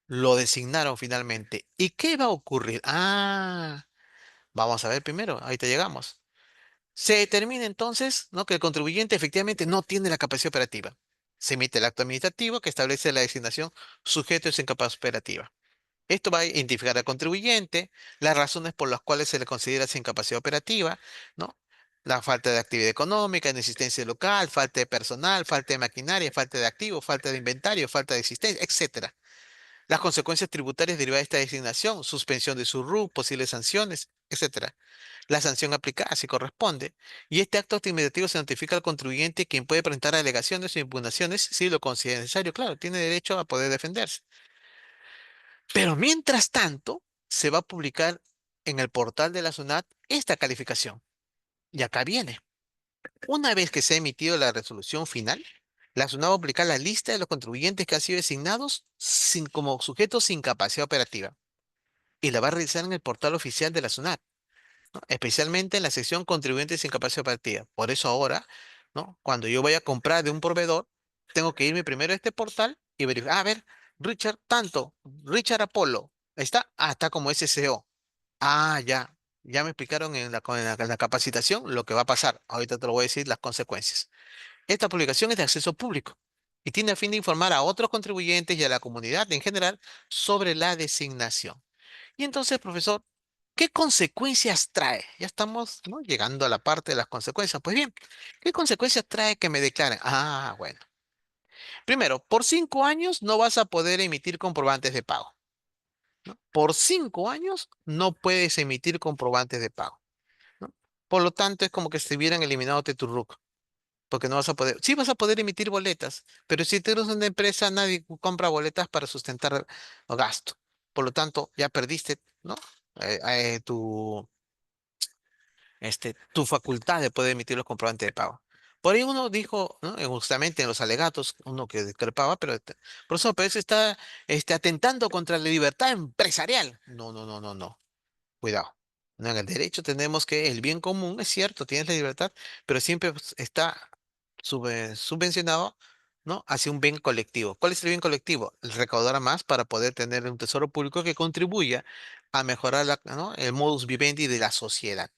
lo designaron finalmente. ¿Y qué va a ocurrir? Vamos a ver primero, ahí te llegamos. Se determina entonces, ¿no?, que el contribuyente efectivamente no tiene la capacidad operativa. Se emite el acto administrativo que establece la designación sujeto sin capacidad operativa. Esto va a identificar al contribuyente, las razones por las cuales se le considera sin capacidad operativa, ¿no? La falta de actividad económica, inexistencia local, falta de personal, falta de maquinaria, falta de activos, falta de inventario, falta de existencia, etcétera. Las consecuencias tributarias derivadas de esta designación, suspensión de su RUC, posibles sanciones, etcétera. La sanción aplicada si corresponde. Y este acto administrativo se notifica al contribuyente, quien puede presentar alegaciones o impugnaciones si lo considera necesario. Claro, tiene derecho a poder defenderse. Pero mientras tanto, se va a publicar en el portal de la SUNAT esta calificación. Y acá viene. Una vez que se ha emitido la resolución final, la SUNAT va a publicar la lista de los contribuyentes que han sido designados como sujetos sin capacidad operativa. Y la va a realizar en el portal oficial de la SUNAT, ¿no? Especialmente en la sección contribuyentes sin capacidad operativa. Por eso ahora, ¿no?, cuando yo voy a comprar de un proveedor, tengo que irme primero a este portal y verificar, a ver, Richard, tanto, Richard Apolo, ¿está? Está como SCO. Ah, ya. Ya me explicaron en la capacitación lo que va a pasar. Ahorita te lo voy a decir las consecuencias. Esta publicación es de acceso público y tiene a fin de informar a otros contribuyentes y a la comunidad en general sobre la designación. Y entonces, profesor, ¿qué consecuencias trae? Ya estamos, ¿no?, llegando a la parte de las consecuencias. Pues bien, ¿qué consecuencias trae que me declaren? Ah, bueno. Primero, por 5 años no vas a poder emitir comprobantes de pago. Por 5 años no puedes emitir comprobantes de pago, ¿no? Por lo tanto, es como que se hubieran eliminado de tu RUC, porque no vas a poder, sí vas a poder emitir boletas, pero si tú eres una empresa, nadie compra boletas para sustentar gasto. Por lo tanto, ya perdiste, ¿no? Tu tu facultad de poder emitir los comprobantes de pago. Por ahí uno dijo, ¿no?, justamente en los alegatos, uno que discrepaba, pero, profesor, pero eso está atentando contra la libertad empresarial. No, no, no, no, no. Cuidado. No, en el derecho tenemos que el bien común, es cierto, tienes la libertad, pero siempre pues, está subvencionado, ¿no?, hacia un bien colectivo. ¿Cuál es el bien colectivo? El recaudar más para poder tener un tesoro público que contribuya a mejorar ¿no?, el modus vivendi de la sociedad,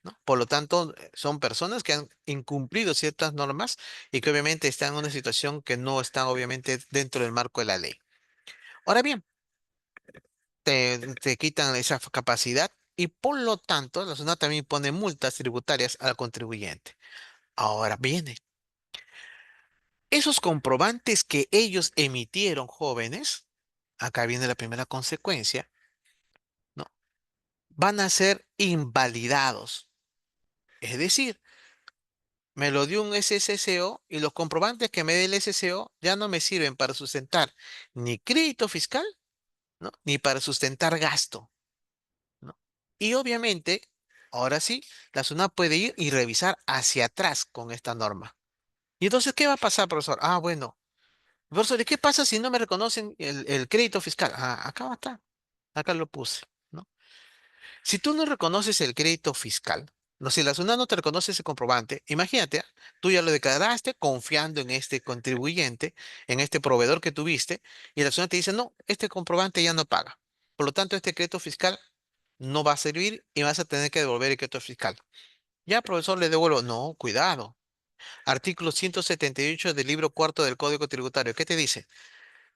¿no? Por lo tanto, son personas que han incumplido ciertas normas y que obviamente están en una situación que no está obviamente dentro del marco de la ley. Ahora bien, te quitan esa capacidad y por lo tanto la zona también pone multas tributarias al contribuyente. Ahora viene, esos comprobantes que ellos emitieron, jóvenes, acá viene la primera consecuencia, ¿no?, van a ser invalidados. Es decir, me lo dio un SSCO y los comprobantes que me dé el SSCO ya no me sirven para sustentar ni crédito fiscal, ¿no?, ni para sustentar gasto, ¿no? Y obviamente, ahora sí, la SUNAT puede ir y revisar hacia atrás con esta norma. Y entonces, ¿qué va a pasar, profesor? Ah, bueno, profesor, ¿y qué pasa si no me reconocen el crédito fiscal? Ah, acá está, acá lo puse, ¿no? Si tú no reconoces el crédito fiscal, no, si la SUNAT no te reconoce ese comprobante, imagínate, tú ya lo declaraste confiando en este contribuyente, en este proveedor que tuviste, y la SUNAT te dice, no, este comprobante ya no paga. Por lo tanto, este crédito fiscal no va a servir y vas a tener que devolver el crédito fiscal. Ya, profesor, le devuelvo. No, cuidado. Artículo 178 del libro cuarto del Código Tributario. ¿Qué te dice?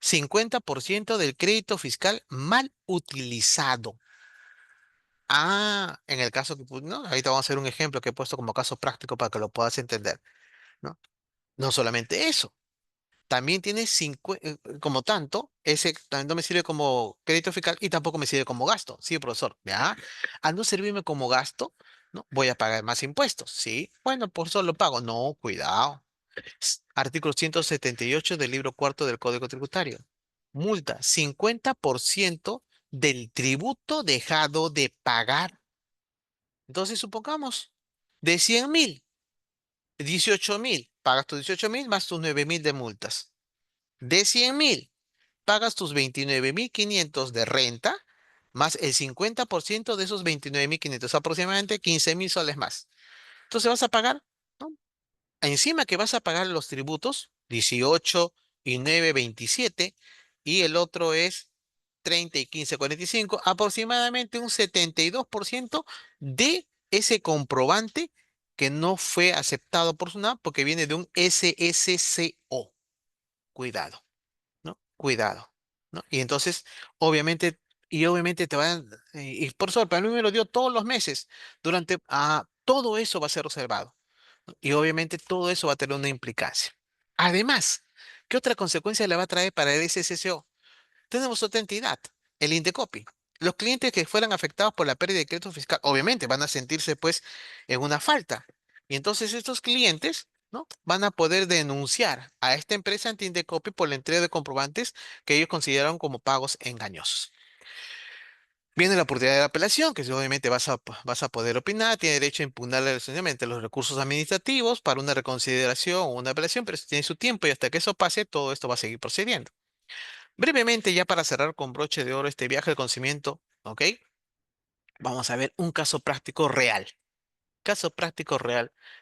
50% del crédito fiscal mal utilizado. Ah, en el caso que, no, ahorita vamos a hacer un ejemplo que he puesto como caso práctico para que lo puedas entender, ¿no? No solamente eso. También tiene como tanto, ese también no me sirve como crédito fiscal y tampoco me sirve como gasto. Sí, profesor. ¿Ya? Al no servirme como gasto, ¿no?, voy a pagar más impuestos. Sí. Bueno, por eso lo pago. No, cuidado. Artículo 178 del libro cuarto del Código Tributario. Multa, 50% del tributo dejado de pagar. Entonces, supongamos, de 100.000, 18.000, pagas tus 18.000 más tus 9.000 de multas. De 100.000, pagas tus 29.500 de renta, más el 50% de esos 29.500, aproximadamente 15.000 soles más. Entonces vas a pagar, ¿no?, encima que vas a pagar los tributos, 18 y 9, 27, y el otro es 30 y 15, 45, aproximadamente un 72% de ese comprobante que no fue aceptado por SUNAT porque viene de un SSCO. Cuidado. ¿No? Cuidado, ¿no? Y entonces, obviamente, obviamente te van, y por suerte, a mí me lo dio todos los meses, todo eso va a ser observado, ¿no? Y obviamente todo eso va a tener una implicancia. Además, ¿qué otra consecuencia le va a traer para el SSCO? Tenemos otra entidad, el Indecopi. Los clientes que fueran afectados por la pérdida de crédito fiscal, obviamente van a sentirse pues en una falta. Y entonces estos clientes, ¿no?, van a poder denunciar a esta empresa ante Indecopi por la entrega de comprobantes que ellos consideraron como pagos engañosos. Viene la oportunidad de la apelación, que si obviamente vas a poder opinar, tiene derecho a impugnar relacionalmente los recursos administrativos para una reconsideración o una apelación, pero tiene su tiempo y hasta que eso pase, todo esto va a seguir procediendo. Brevemente, ya para cerrar con broche de oro este viaje al conocimiento, ¿ok? Vamos a ver un caso práctico real,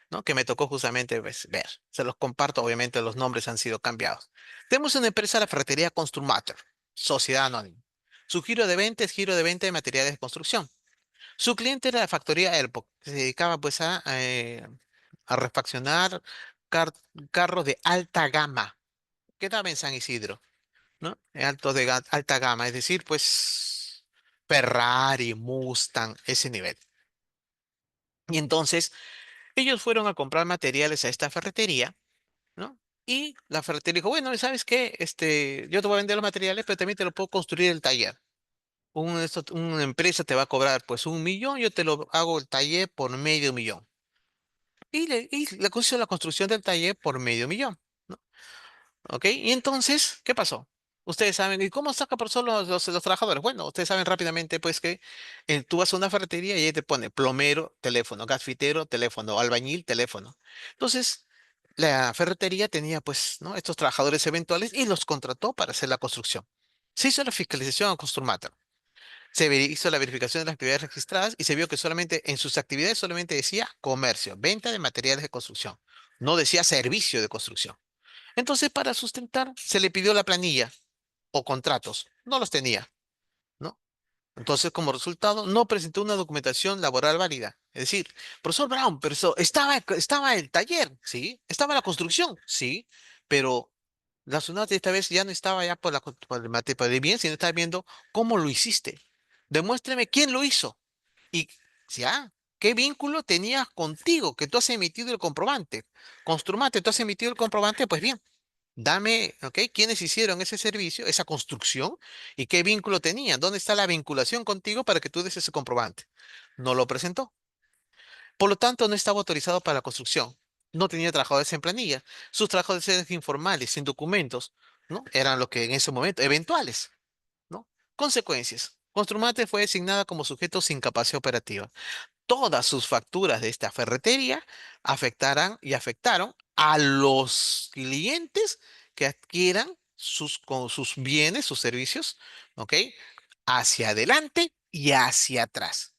¿no?, que me tocó justamente pues, ver. Se los comparto, obviamente los nombres han sido cambiados. Tenemos una empresa, la ferretería Construmater, sociedad anónima. Su giro de venta es giro de venta de materiales de construcción. Su cliente era la factoría Airpoc, que se dedicaba pues a refaccionar car- carros de alta gama. Quedaba en San Isidro, ¿no? Alta gama, es decir, pues Ferrari, Mustang, ese nivel. Y entonces ellos fueron a comprar materiales a esta ferretería, ¿no? Y la ferretería dijo, bueno, ¿sabes qué? Yo te voy a vender los materiales, pero también te lo puedo construir el taller. Una empresa te va a cobrar pues 1 millón, yo te lo hago el taller por medio millón. Y le hizo la construcción del taller por medio millón, ¿no? ¿Ok? Y entonces, ¿qué pasó? Ustedes saben, ¿y cómo saca por solo los trabajadores? Bueno, ustedes saben rápidamente, pues, que tú vas a una ferretería y ahí te pone plomero, teléfono, gasfitero, teléfono, albañil, teléfono. Entonces, la ferretería tenía, pues, ¿no? Estos trabajadores eventuales y los contrató para hacer la construcción. Se hizo la fiscalización a Construmater. Hizo la verificación de las actividades registradas y se vio que solamente en sus actividades solamente decía comercio, venta de materiales de construcción. No decía servicio de construcción. Entonces, para sustentar, se le pidió la planilla o contratos. No los tenía, ¿no? Entonces, como resultado, no presentó una documentación laboral válida. Es decir, profesor Brown, pero estaba el taller, ¿sí? Estaba la construcción, sí, pero la SUNAT esta vez ya no estaba ya por el bien, sino estaba viendo cómo lo hiciste. Demuéstreme quién lo hizo. Y ya, ¿qué vínculo tenías contigo que tú has emitido el comprobante? Construmate, tú has emitido el comprobante, pues bien. Dame, ¿ok? ¿Quiénes hicieron ese servicio, esa construcción y qué vínculo tenían? ¿Dónde está la vinculación contigo para que tú des ese comprobante? No lo presentó. Por lo tanto, no estaba autorizado para la construcción. No tenía trabajadores en planilla. Sus trabajadores eran informales, sin documentos, ¿no? Eran lo que en ese momento, eventuales, ¿no? Consecuencias. Construmate fue designada como sujeto sin capacidad operativa. Todas sus facturas de esta ferretería afectarán y afectaron a los clientes que adquieran con sus bienes, sus servicios, ¿ok? Hacia adelante y hacia atrás.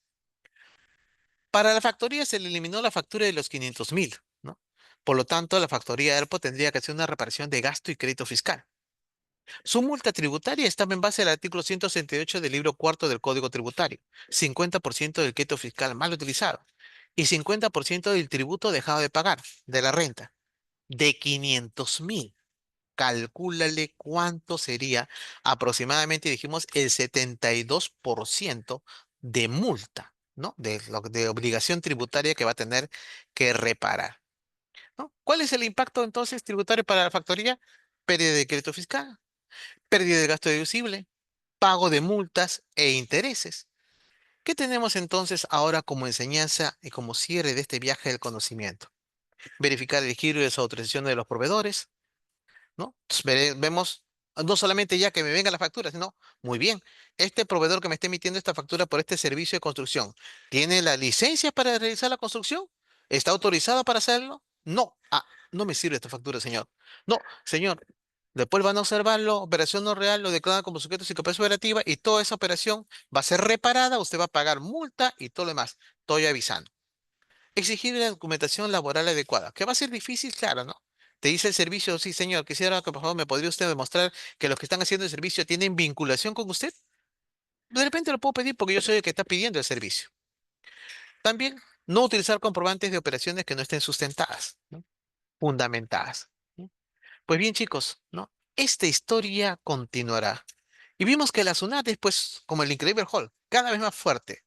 Para la factoría se le eliminó la factura de los 500.000, ¿no? Por lo tanto, la factoría ERPO tendría que hacer una reparación de gasto y crédito fiscal. Su multa tributaria estaba en base al artículo 168 del libro cuarto del Código Tributario, 50% del crédito fiscal mal utilizado y 50% del tributo dejado de pagar de la renta, de 500.000. Calcúlale cuánto sería aproximadamente, dijimos, el 72% de multa, ¿no? De obligación tributaria que va a tener que reparar, ¿no? ¿Cuál es el impacto entonces tributario para la factoría? Pérdida de crédito fiscal, pérdida de gasto deducible, pago de multas e intereses. ¿Qué tenemos entonces ahora como enseñanza y como cierre de este viaje del conocimiento? Verificar el giro y desautorización de los proveedores, ¿no? Entonces, vemos no solamente ya que me venga la factura, sino, muy bien, este proveedor que me está emitiendo esta factura por este servicio de construcción, ¿tiene la licencia para realizar la construcción? ¿Está autorizado para hacerlo? No. Ah, no me sirve esta factura, señor. No, señor. Después van a observar la operación no real, lo declaran como sujeto sin capacidad operativa y toda esa operación va a ser reparada, usted va a pagar multa y todo lo demás. Estoy avisando. Exigir la documentación laboral adecuada, que va a ser difícil, claro, ¿no? Te dice el servicio, sí, señor, quisiera que por favor me podría usted demostrar que los que están haciendo el servicio tienen vinculación con usted. De repente lo puedo pedir porque yo soy el que está pidiendo el servicio. También no utilizar comprobantes de operaciones que no estén sustentadas, ¿no? Fundamentadas, ¿no? Pues bien, chicos, ¿no? Esta historia continuará. Y vimos que la SUNAT es, pues, como el Incredible Hall, cada vez más fuerte.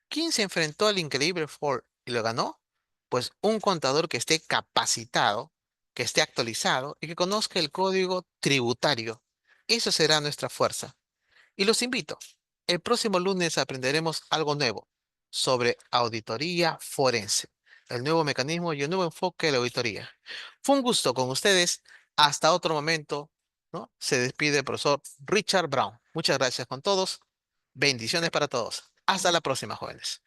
¿Quién se enfrentó al Increíble Hulk y lo ganó? Pues un contador que esté capacitado, que esté actualizado y que conozca el código tributario. Eso será nuestra fuerza. Y los invito. El próximo lunes aprenderemos algo nuevo sobre auditoría forense, el nuevo mecanismo y el nuevo enfoque de la auditoría. Fue un gusto con ustedes. Hasta otro momento, ¿no? Se despide el profesor Richard Brown. Muchas gracias con todos. Bendiciones para todos. Hasta la próxima, jóvenes.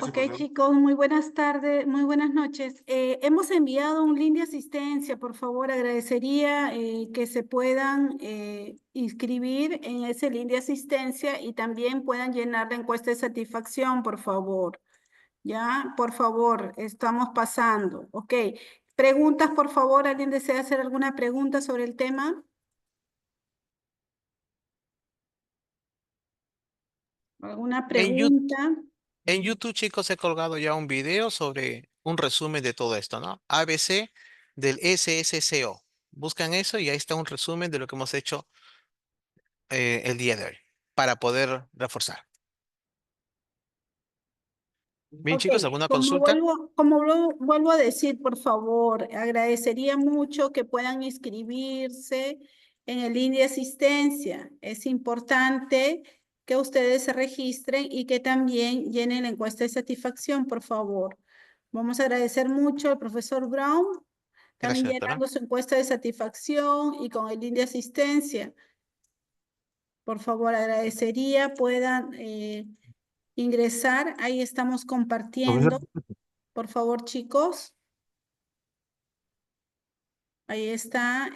Ok, chicos, muy buenas tardes, muy buenas noches. Hemos enviado un link de asistencia, por favor, agradecería que se puedan inscribir en ese link de asistencia y también puedan llenar la encuesta de satisfacción, por favor. Ya, por favor, estamos pasando. Ok, preguntas, por favor, ¿alguien desea hacer alguna pregunta sobre el tema? ¿Alguna En, Yu- pregunta? En YouTube, chicos, he colgado ya un video sobre un resumen de todo esto, ¿no? ABC del SSCO. Buscan eso y ahí está un resumen de lo que hemos hecho el día de hoy para poder reforzar. Bien, Ok, chicos, ¿alguna consulta? vuelvo a decir, por favor, agradecería mucho que puedan inscribirse en el link de asistencia. Es importante que ustedes se registren y que también llenen la encuesta de satisfacción, por favor. Vamos a agradecer mucho al profesor Brown, también Gracias, doctora. llenando su encuesta de satisfacción y con el link de asistencia. Por favor, agradecería puedan ingresar. Ahí estamos Profesor, compartiendo. Por favor, chicos, ahí está.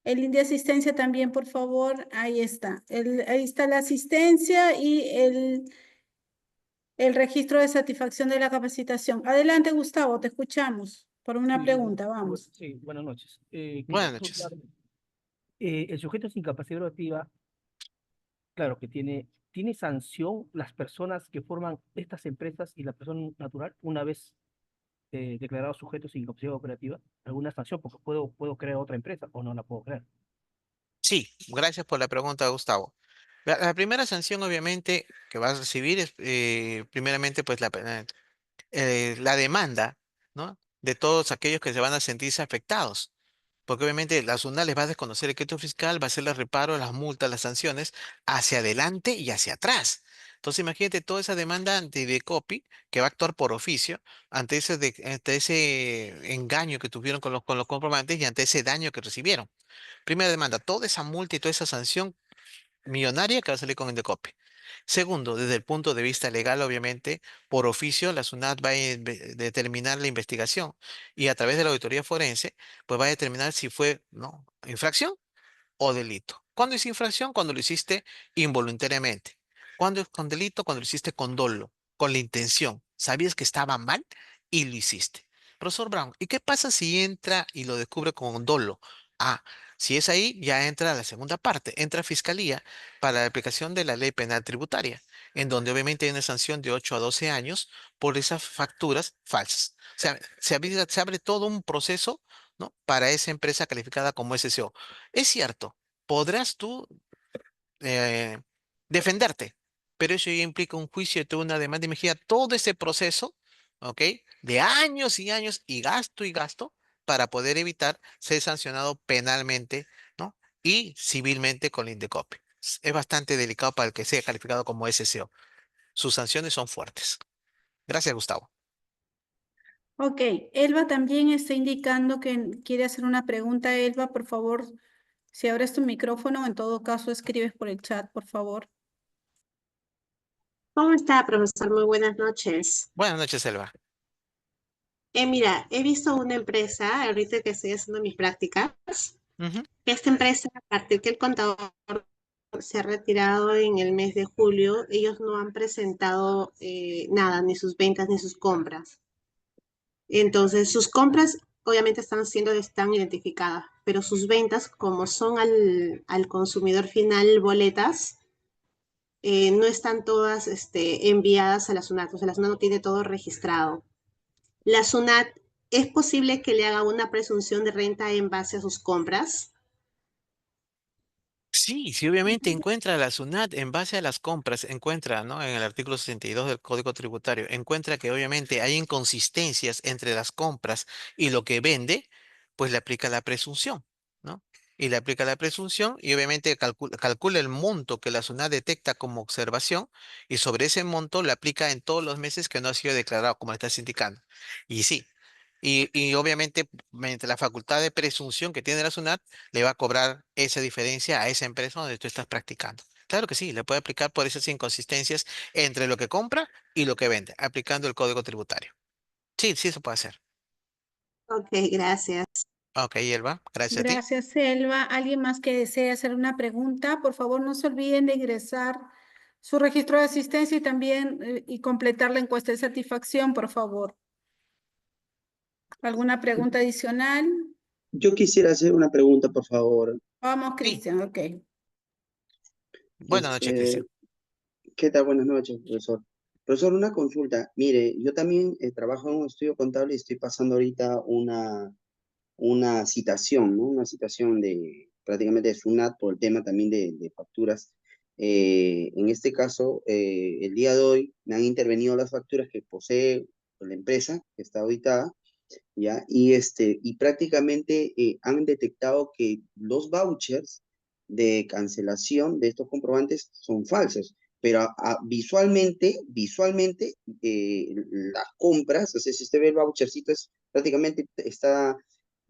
El link de asistencia también, por favor, ahí está. Ahí está la asistencia y el registro de satisfacción de la capacitación. Adelante, Gustavo, te escuchamos por una sí, pregunta, vamos. sí, buenas noches. Quería Buenas consultar, noches. el sujeto sin capacidad activa, claro que tiene sanción las personas que forman estas empresas y la persona natural una vez declarado sujeto sin capacidad operativa, alguna sanción, porque puedo crear otra empresa o no la puedo crear. Sí, gracias por la pregunta, Gustavo. La primera sanción, obviamente, que vas a recibir es, primeramente, pues la demanda, ¿no? De todos aquellos que se van a sentirse afectados. Porque obviamente la SUNAT les va a desconocer el crédito fiscal, va a hacer los reparos, las multas, las sanciones hacia adelante y hacia atrás. Entonces imagínate toda esa demanda ante Decopi que va a actuar por oficio ante ese engaño que tuvieron con los comprobantes y ante ese daño que recibieron. Primera demanda, toda esa multa y toda esa sanción millonaria que va a salir con el Decopi. Segundo, desde el punto de vista legal, obviamente, por oficio, la SUNAT va a determinar la investigación y a través de la auditoría forense, pues va a determinar si fue, ¿no?, infracción o delito. ¿Cuándo es infracción? Cuando lo hiciste involuntariamente. ¿Cuándo es con delito? Cuando lo hiciste con dolo, con la intención. Sabías que estaba mal y lo hiciste. Profesor Brown, ¿y qué pasa si entra y lo descubre con dolo? Ah, si es ahí, ya entra la segunda parte, entra Fiscalía para la aplicación de la ley penal tributaria, en donde obviamente hay una sanción de 8 a 12 años por esas facturas falsas. O sea, se abre todo un proceso, ¿no?, para esa empresa calificada como SCO. Es cierto, podrás tú eh, defenderte, pero eso ya implica un juicio y toda una demanda. Imagina todo ese proceso, ¿ok? De años y gasto para poder evitar ser sancionado penalmente, ¿no? Y civilmente con la Indecopi. Es bastante delicado para el que sea calificado como SCO. Sus sanciones son fuertes. Gracias, Gustavo. Ok, Elba también está indicando que quiere hacer una pregunta. Elba, por favor, si abres tu micrófono, en todo caso escribes por el chat, por favor. ¿Cómo está, profesor? Muy buenas noches. Buenas noches, Selva. Mira, he visto una empresa, ahorita que estoy haciendo mis prácticas, Ujú. que esta empresa, a partir que el contador se ha retirado en el mes de julio, ellos no han presentado nada, ni sus ventas ni sus compras. Entonces, sus compras obviamente están identificadas, pero sus ventas, como son al consumidor final boletas, no están todas enviadas a la SUNAT, o sea, la SUNAT no tiene todo registrado. La SUNAT, ¿es posible que le haga una presunción de renta en base a sus compras? Sí, sí, obviamente encuentra la SUNAT en base a las compras, encuentra, ¿no? En el artículo 62 del Código Tributario, encuentra que obviamente hay inconsistencias entre las compras y lo que vende, pues le aplica la presunción, ¿no? Y le aplica la presunción y obviamente calcula el monto que la SUNAT detecta como observación y sobre ese monto le aplica en todos los meses que no ha sido declarado, como le estás indicando. Y sí. Y obviamente, mediante la facultad de presunción que tiene la SUNAT, le va a cobrar esa diferencia a esa empresa donde tú estás practicando. Claro que sí, le puede aplicar por esas inconsistencias entre lo que compra y lo que vende, aplicando el código tributario. Sí, sí, eso puede hacer. Ok, gracias. Ok, Elba, gracias a ti. Gracias, Selva. ¿Alguien más que desee hacer una pregunta? Por favor, no se olviden de ingresar su registro de asistencia y también y completar la encuesta de satisfacción, por favor. ¿Alguna pregunta adicional? Yo quisiera hacer una pregunta, por favor. Vamos, Sí, Cristian, ok. buenas noches, Este, Cristian. ¿Qué tal? Buenas noches, profesor. Profesor, una consulta. Mire, yo también trabajo en un estudio contable y estoy pasando ahorita una citación, ¿no? Una citación de prácticamente de SUNAT por el tema también de facturas. En este caso, el día de hoy me han intervenido las facturas que posee la empresa que está auditada, ¿ya? Y prácticamente han detectado que los vouchers de cancelación de estos comprobantes son falsos, pero visualmente, las compras, o sea, si usted ve el vouchercito, prácticamente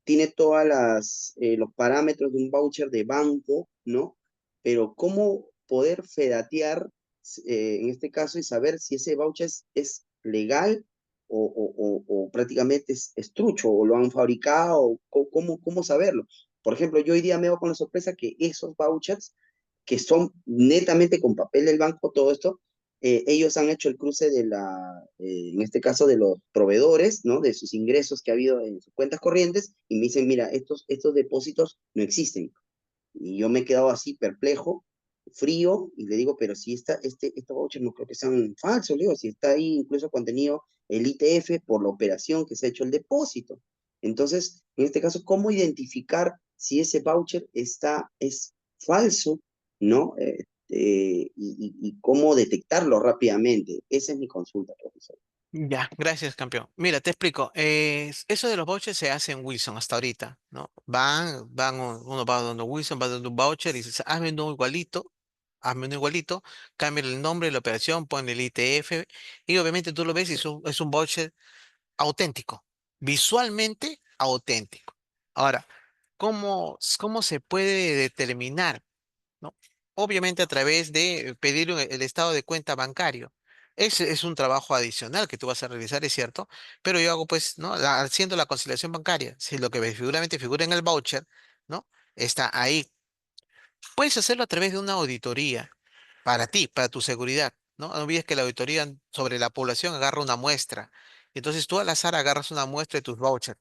tiene todas los parámetros de un voucher de banco, ¿no? Pero ¿cómo poder fedatear, en este caso, y saber si ese voucher es legal o prácticamente es trucho, o lo han fabricado, o cómo saberlo? Por ejemplo, yo hoy día me doy con la sorpresa que esos vouchers, que son netamente con papel del banco, todo esto, ellos han hecho el cruce en este caso, de los proveedores, ¿no? De sus ingresos que ha habido en sus cuentas corrientes, y me dicen, mira, estos depósitos no existen. Y yo me he quedado así perplejo, frío, y le digo, pero si estos vouchers no creo que sean falsos, le digo, si está ahí incluso contenido el ITF por la operación que se ha hecho el depósito. Entonces, en este caso, ¿cómo identificar si ese voucher es falso, ¿no? Y cómo detectarlo rápidamente. Esa es mi consulta, profesor. Ya, gracias, campeón. Mira, te explico. Eso de los vouchers se hace en Wilson hasta ahorita, ¿no? Uno va donde Wilson, va donde un voucher y dice, hazme uno igualito, cambia el nombre de la operación, pon el ITF y obviamente tú lo ves y es un voucher auténtico, visualmente auténtico. Ahora, ¿cómo se puede determinar? ¿No? Obviamente a través de pedir el estado de cuenta bancario. Ese es un trabajo adicional que tú vas a realizar, es cierto, pero yo hago pues, ¿no? Haciendo la conciliación bancaria. Si lo que seguramente figura en el voucher, ¿no? Está ahí. Puedes hacerlo a través de una auditoría para ti, para tu seguridad, ¿no? No olvides que la auditoría sobre la población agarra una muestra. Entonces tú al azar agarras una muestra de tus vouchers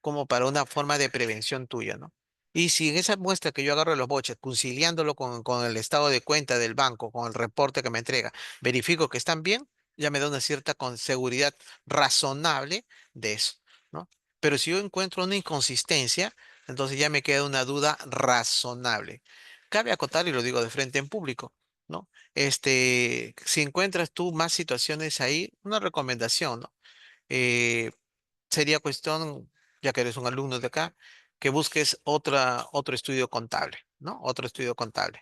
como para una forma de prevención tuya, ¿no? Y si en esa muestra que yo agarro de los vouchers, conciliándolo con el estado de cuenta del banco, con el reporte que me entrega, verifico que están bien, ya me da una cierta con seguridad razonable de eso, ¿no? Pero si yo encuentro una inconsistencia, entonces ya me queda una duda razonable. Cabe acotar, y lo digo de frente en público, ¿no? Si encuentras tú más situaciones ahí, una recomendación, ¿no? Eh, Sería cuestión, ya que eres un alumno de acá, que busques otro estudio contable, ¿no? Otro estudio contable.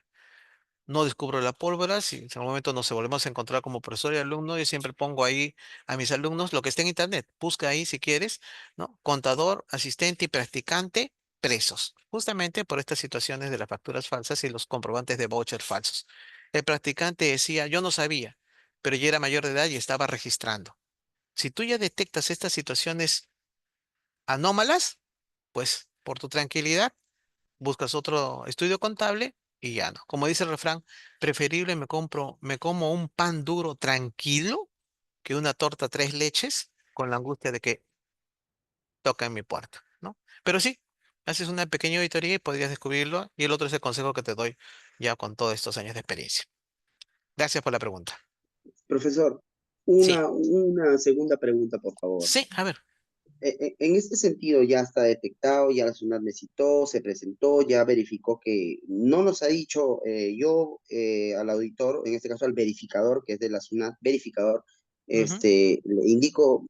No descubro la pólvora, si en algún momento nos volvemos a encontrar como profesor y alumno, yo siempre pongo ahí a mis alumnos lo que está en internet. Busca ahí si quieres, ¿no? Contador, asistente y practicante presos, justamente por estas situaciones de las facturas falsas y los comprobantes de voucher falsos. El practicante decía, yo no sabía, pero ya era mayor de edad y estaba registrando. Si tú ya detectas estas situaciones anómalas, pues por tu tranquilidad buscas otro estudio contable y ya no. Como dice el refrán, preferible me como un pan duro tranquilo que una torta tres leches con la angustia de que toca en mi puerta, ¿no? Pero sí, haces una pequeña auditoría y podrías descubrirlo y el otro es el consejo que te doy ya con todos estos años de experiencia. Gracias por la pregunta. Profesor, Sí, una segunda pregunta, por favor. sí, a ver. En este sentido ya está detectado, ya la SUNAT me citó, se presentó, ya verificó que no nos ha dicho, al auditor, en este caso al verificador, que es de la SUNAT, verificador, Ujú. le indico,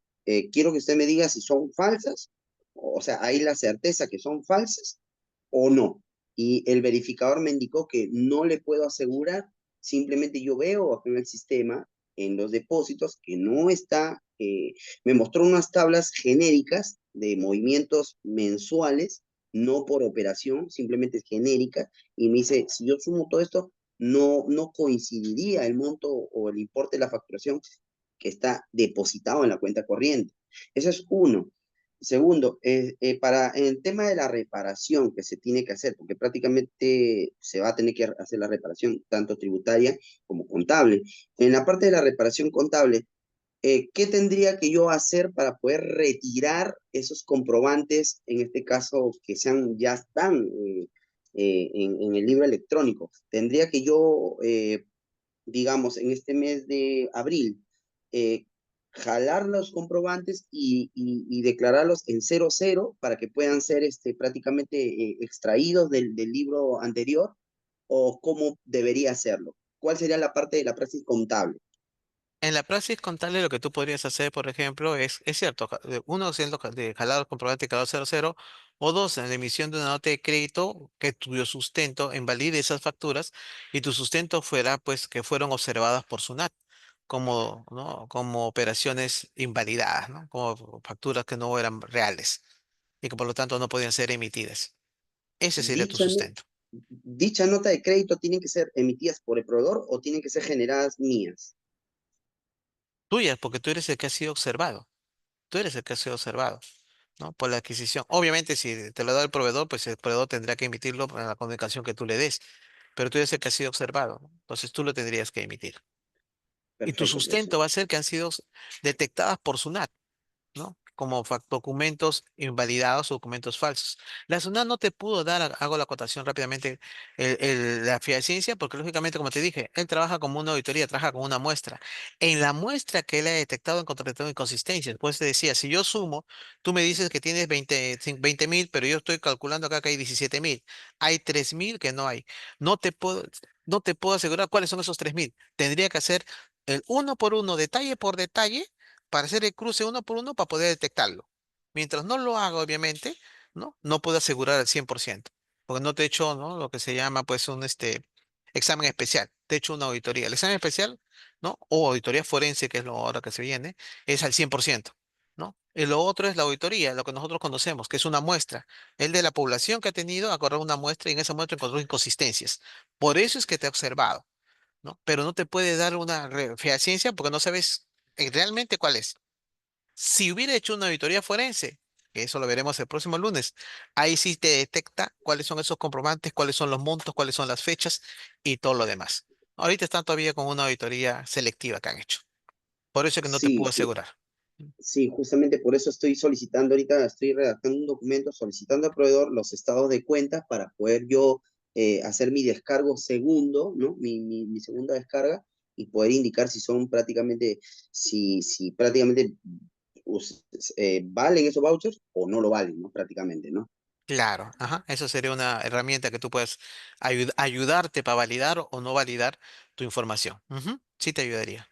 quiero que usted me diga si son falsas, o sea, hay la certeza que son falsas o no. Y el verificador me indicó que no le puedo asegurar, simplemente yo veo acá en el sistema, en los depósitos, que no está, me mostró unas tablas genéricas de movimientos mensuales, no por operación, simplemente genéricas, y me dice, si yo sumo todo esto, no coincidiría el monto o el importe de la facturación que está depositado en la cuenta corriente. Eso es uno. Segundo, para el tema de la reparación que se tiene que hacer, porque prácticamente se va a tener que hacer la reparación tanto tributaria como contable. En la parte de la reparación contable, ¿qué tendría que yo hacer para poder retirar esos comprobantes, en este caso, que ya están en el libro electrónico? ¿Tendría que yo digamos, en este mes de abril, eh, jalar los comprobantes y declararlos en 00 para que puedan ser prácticamente extraídos del libro anterior, o cómo debería hacerlo? ¿Cuál sería la parte de la praxis contable? En la praxis contable lo que tú podrías hacer, por ejemplo, es cierto, uno siendo de jalar el comprobante cada 00, o dos, en la emisión de una nota de crédito que tuyo sustento invalide esas facturas y tu sustento fuera, pues, que fueron observadas por SUNAT como, ¿no? Como operaciones invalidadas, ¿no? Como facturas que no eran reales y que por lo tanto no podían ser emitidas. Ese sería tu Dicha, no- sustento. dicha nota de crédito tienen que ser emitidas por el proveedor o tienen que ser generadas mías. Tuyas, porque tú eres el que ha sido observado. Tú eres el que ha sido observado, ¿no? Por la adquisición. Obviamente, si te lo da el proveedor, pues el proveedor tendrá que emitirlo en la comunicación que tú le des, pero tú eres el que ha sido observado, ¿no? Entonces tú lo tendrías que emitir. Y tu Perfecto, profesor. sustento va a ser que han sido detectadas por SUNAT, ¿no? Como documentos invalidados o documentos falsos. La SUNAT no te pudo dar, hago la acotación rápidamente, la fideiciencia, porque lógicamente, como te dije, él trabaja como una auditoría, trabaja como una muestra. En la muestra que él ha detectado, encontrado inconsistencias. Pues te decía, si yo sumo, tú me dices que tienes 20.000, pero yo estoy calculando acá que hay 17.000. Hay 3.000 que no hay. No te puedo, no te puedo asegurar cuáles son esos 3.000. Tendría que hacer el uno por uno, detalle por detalle para hacer el cruce uno por uno para poder detectarlo. Mientras no lo haga, obviamente, ¿no? No puedo asegurar al 100%, porque no te he hecho, ¿no? Lo que se llama, pues, un examen especial. Te he hecho una auditoría. El examen especial, ¿no? O auditoría forense, que es lo ahora que se viene, es al 100%, ¿no? Y lo otro es la auditoría, lo que nosotros conocemos, que es una muestra. El de la población que ha tenido, agarró una muestra y en esa muestra encontró inconsistencias. Por eso es que te ha observado, ¿no? Pero no te puede dar una ciencia porque no sabes realmente cuál es. Si hubiera hecho una auditoría forense, que eso lo veremos el próximo lunes, ahí sí te detecta cuáles son esos comprobantes, cuáles son los montos, cuáles son las fechas y todo lo demás. Ahorita están todavía con una auditoría selectiva que han hecho. Por eso es que no te Sí, puedo asegurar. sí, justamente por eso estoy solicitando ahorita, estoy redactando un documento solicitando al proveedor los estados de cuenta para poder yo hacer mi descargo segundo, ¿no? Mi segunda descarga y poder indicar si son prácticamente, si prácticamente valen esos vouchers o no lo valen, ¿no? Prácticamente, ¿no? Claro, ajá. Eso sería una herramienta que tú puedes ayudarte para validar o no validar tu información. Ujú. Sí te ayudaría.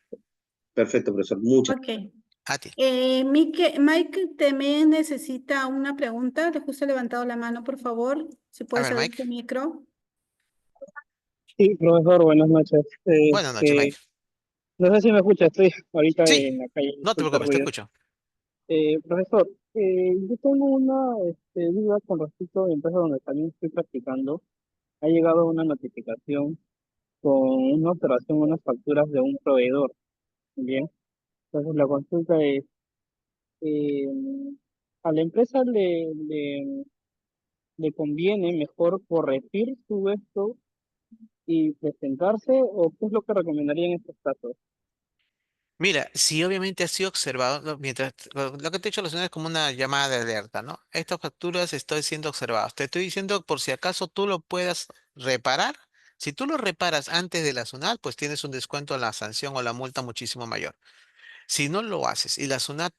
Perfecto, profesor. Muchas Ok. A ti. Mike también necesita una pregunta. Le justo ha levantado la mano, por favor. Si A puedes ver, abrir Mike. tu micro. Sí, profesor, buenas noches. Buenas noches, Mike. No sé si me escucha, estoy ahorita Sí, en la calle, no te disculpe el preocupes, te ruido. escucho. Profesor, yo tengo una duda con respecto a la empresa donde también estoy practicando. Ha llegado una notificación con una observación, unas facturas de un proveedor. Bien, entonces la consulta es, eh, ¿a la empresa le conviene mejor corregir su esto y presentarse o qué es lo que recomendaría en estos casos? Mira, si obviamente ha sido observado, mientras lo que te he hecho es como una llamada de alerta, ¿no? Estas facturas están siendo observadas. Te estoy diciendo por si acaso tú lo puedas reparar. Si tú lo reparas antes de la SUNAT, pues tienes un descuento en la sanción o la multa muchísimo mayor. Si no lo haces y la SUNAT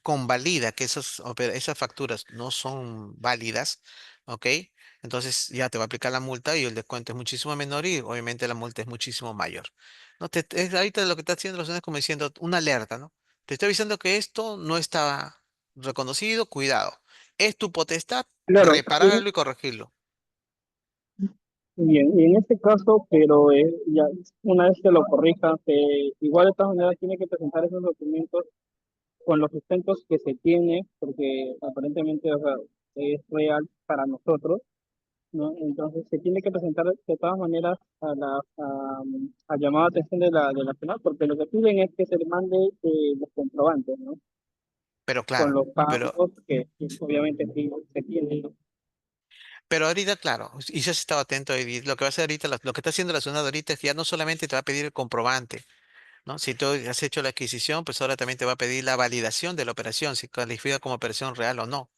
convalida que esas facturas no son válidas, ¿ok? Entonces ya te va a aplicar la multa y el descuento es muchísimo menor y obviamente la multa es muchísimo mayor. No ahorita lo que está haciendo la SUNAT es como diciendo una alerta, ¿no? Te estoy avisando que esto no está reconocido, cuidado. Es tu potestad Claro, repararlo y corregirlo. bien, y en este caso, pero ya una vez que lo corrija, igual de todas maneras tiene que presentar esos documentos con los sustentos que se tiene, porque aparentemente, o sea, es real para nosotros, ¿no? Entonces se tiene que presentar de todas maneras a llamada atención de la penal, porque lo que piden es que se le mande los comprobantes, ¿no? Pero Con claro, los pero pagos que obviamente sí se tienen, ¿no? Pero ahorita, claro, y si has estado atento, y lo que va a hacer ahorita, lo que está haciendo la SUNAT ahorita es que ya no solamente te va a pedir el comprobante, ¿no? Si tú has hecho la adquisición, pues ahora también te va a pedir la validación de la operación, si califica como operación real o no.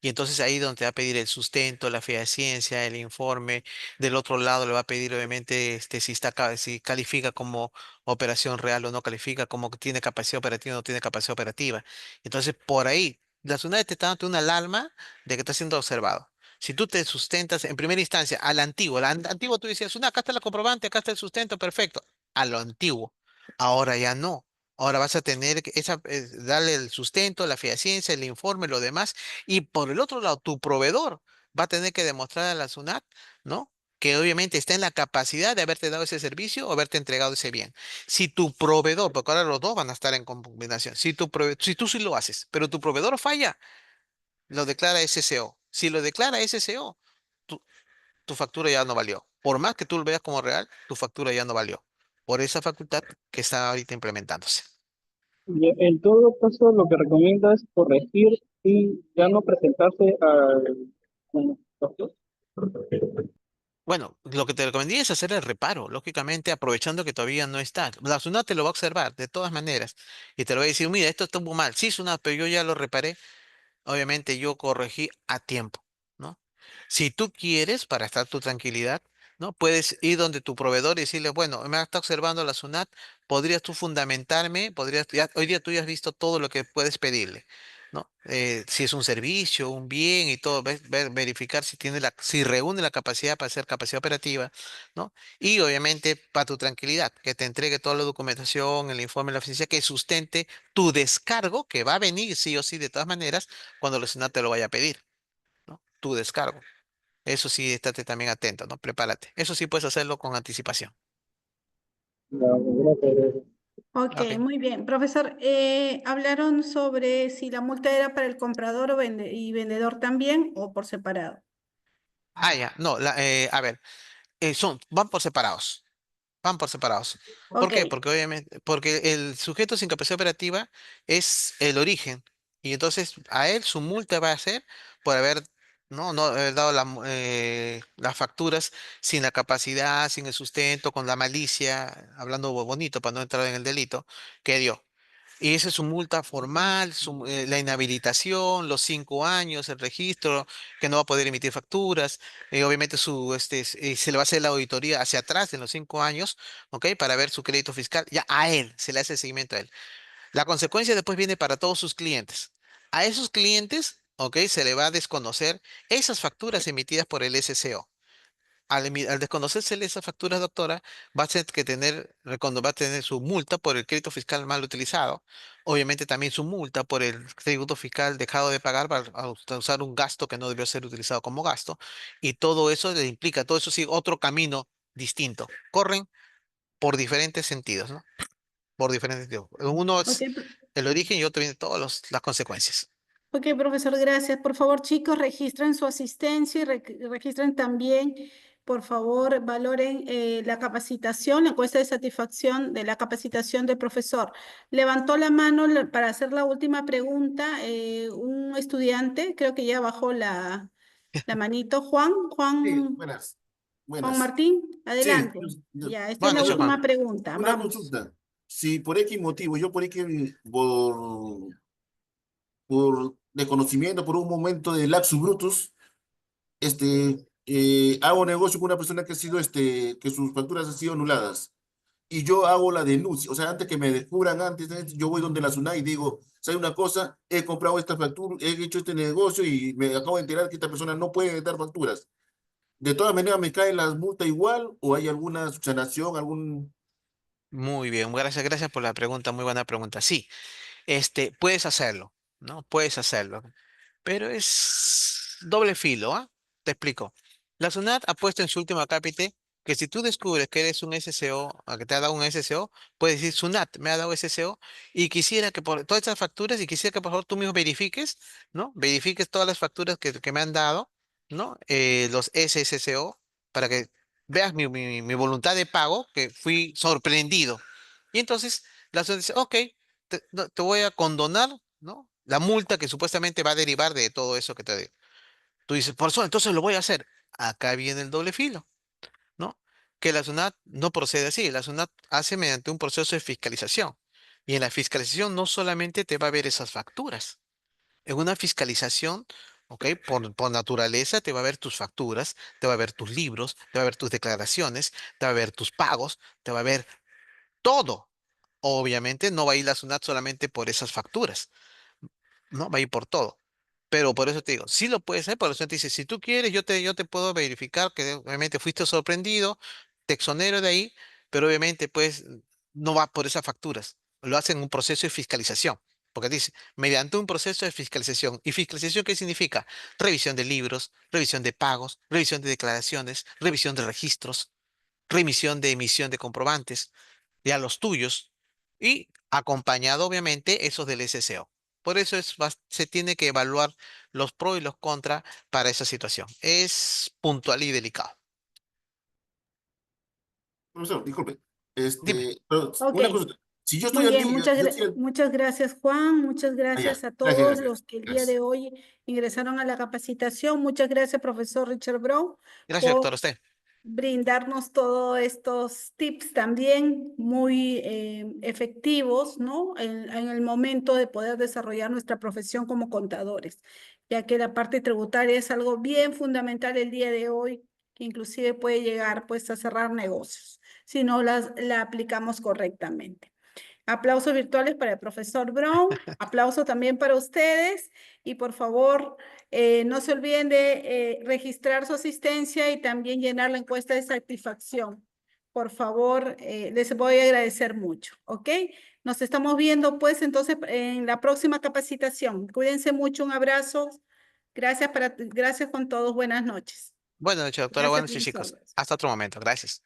Y entonces ahí donde te va a pedir el sustento, la ciencia, el informe. Del otro lado le va a pedir obviamente si si califica como operación real o no califica, como que tiene capacidad operativa o no tiene capacidad operativa. Entonces por ahí, la SUNAT te está dando una alarma de que está siendo observado. Si tú te sustentas en primera instancia al antiguo, al antiguo tú decías, acá está la comprobante, acá está el sustento, perfecto. A lo antiguo. Ahora ya no. Ahora vas a tener que darle el sustento, la ciencia, el informe, lo demás. Y por el otro lado, tu proveedor va a tener que demostrar a la SUNAT, ¿no? Que obviamente está en la capacidad de haberte dado ese servicio o haberte entregado ese bien. Si tu proveedor, porque ahora los dos van a estar en combinación, si tú sí lo haces, pero tu proveedor falla, lo declara SCO. Si lo declara SCO, tu, tu factura ya no valió. Por más que tú lo veas como real, tu factura ya no valió. Por esa facultad que está ahorita implementándose. Y en todo caso, lo que recomienda es corregir y ya no presentarse al... bueno, Bueno, lo que te recomendé es hacer el reparo, lógicamente aprovechando que todavía no está. La SUNAT te lo va a observar de todas maneras y te lo va a decir, mira, esto estuvo mal. Sí, SUNAT, pero yo ya lo reparé. Obviamente yo corregí a tiempo, ¿no? Si tú quieres, para estar tu tranquilidad, ¿no? Puedes ir donde tu proveedor y decirle, bueno, me está observando la SUNAT, ¿podrías tú fundamentarme? Hoy día tú ya has visto todo lo que puedes pedirle, ¿no? Si es un servicio, un bien y todo, verificar si si reúne la capacidad para hacer capacidad operativa, ¿no? Y obviamente para tu tranquilidad, que te entregue toda la documentación, el informe de la oficina que sustente tu descargo, que va a venir sí o sí de todas maneras cuando el SUNAT te lo vaya a pedir, ¿no? Tu descargo. Eso sí, estate también atento, ¿no? Prepárate. Eso sí puedes hacerlo con anticipación. gracias. Ok, Ok. muy bien. Profesor, hablaron sobre si la multa era para el comprador y vendedor también o por separado. Ah, ya. No, a ver, van por separados. Van por separados. ¿Por Ok, qué? Porque obviamente, porque el sujeto sin capacidad operativa es el origen. Y entonces a él su multa va a ser por no haber dado las facturas sin la capacidad, sin el sustento, con la malicia, hablando bonito para no entrar en el delito, que dio. Y esa es su multa formal, la inhabilitación, los 5 años, el registro, que no va a poder emitir facturas. Obviamente se le va a hacer la auditoría hacia atrás en los 5 años, ¿ok? Para ver su crédito fiscal. Ya a él, se le hace el seguimiento a él. La consecuencia después viene para todos sus clientes. A esos clientes, ¿ok? Se le va a desconocer esas facturas emitidas por el SCO. Al desconocérsele esas facturas, doctora, va a ser que va a tener su multa por el crédito fiscal mal utilizado. Obviamente también su multa por el crédito fiscal dejado de pagar para usar un gasto que no debió ser utilizado como gasto. Y todo eso le implica, todo eso sí, otro camino distinto. Corren por diferentes sentidos, ¿no? Por diferentes sentidos. Uno ok, es el origen y otro viene todas las consecuencias. ok, profesor, gracias. Por favor, chicos, registren su asistencia y registren también, por favor, valoren la capacitación, la encuesta de satisfacción de la capacitación del profesor. Levantó la mano para hacer la última pregunta un estudiante, creo que ya bajó la manito. Sí, buenas, Juan buenas. Martín, Sí, adelante. Ya, esta es Bueno, la hecho, Juan. última pregunta. una Vamos. consulta. Si por X motivo, yo por X, por desconocimiento, por un momento de lapsus brutus, hago negocio con una persona que ha sido, que sus facturas han sido anuladas, y yo hago la denuncia, o sea, antes que me descubran, yo voy donde la SUNAT y digo, ¿sabe una cosa? He comprado esta factura, he hecho este negocio y me acabo de enterar que esta persona no puede dar facturas. ¿De todas maneras me cae la multa igual o hay alguna subsanación, algún... Muy bien, gracias por la pregunta, muy buena pregunta. Sí, puedes hacerlo, ¿no? Puedes hacerlo. Pero es doble filo, ¿ah? Te explico. La SUNAT ha puesto en su último acápite que si tú descubres que eres un SCO, que te ha dado un SCO, puedes decir, SUNAT me ha dado SCO y quisiera que por todas estas facturas y quisiera que por favor tú mismo verifiques, ¿no? Verifiques todas las facturas que me han dado, ¿no? Los SSCO, para que veas mi voluntad de pago, que fui sorprendido. Y entonces la SUNAT dice, ok, no, te voy a condonar, ¿no? La multa que supuestamente va a derivar de todo eso que te digo. Tú dices, por eso, entonces lo voy a hacer. Acá viene el doble filo, ¿no? Que la SUNAT no procede así. La SUNAT hace mediante un proceso de fiscalización. Y en la fiscalización no solamente te va a ver esas facturas. En una fiscalización ¿ok? Por naturaleza te va a ver tus facturas, te va a ver tus libros, te va a ver tus declaraciones, te va a ver tus pagos, te va a ver todo. Obviamente no va a ir la SUNAT solamente por esas facturas, no, va a ir por todo. Pero por eso te digo, sí lo puedes hacer, por eso te dice, si tú quieres, yo te puedo verificar que obviamente fuiste sorprendido, te exonero de ahí, pero obviamente pues no va por esas facturas, lo hacen en un proceso de fiscalización, porque dice, mediante un proceso de fiscalización. ¿Y fiscalización qué significa? Revisión de libros, revisión de pagos, revisión de declaraciones, revisión de registros, remisión de emisión de comprobantes ya los tuyos, y acompañado obviamente esos del SSO. Por eso se tiene que evaluar los pros y los contras para esa situación. Es puntual y delicado. Profesor, disculpe. Dime. Pero Ok, una cosa, si yo estoy muy al bien, día, yo estoy muchas gracias Juan, muchas allá. gracias a Gracias, todos gracias. los que el día Gracias. de hoy ingresaron a la capacitación. Muchas gracias, profesor Richard Brown, Gracias, doctor. A por usted. brindarnos todos estos tips también muy efectivos, ¿no? En el momento de poder desarrollar nuestra profesión como contadores, ya que la parte tributaria es algo bien fundamental el día de hoy, que inclusive puede llegar pues a cerrar negocios si no la aplicamos correctamente. Aplausos virtuales para el profesor Brown, aplauso también para ustedes y por favor no se olviden de registrar su asistencia y también llenar la encuesta de satisfacción. Por favor, les voy a agradecer mucho, ¿ok? Nos estamos viendo pues entonces en la próxima capacitación. Cuídense mucho, un abrazo. Gracias con todos, buenas noches. Buenas noches, doctora. Gracias, Buenas noches, chicos. profesor. Hasta otro momento. Gracias.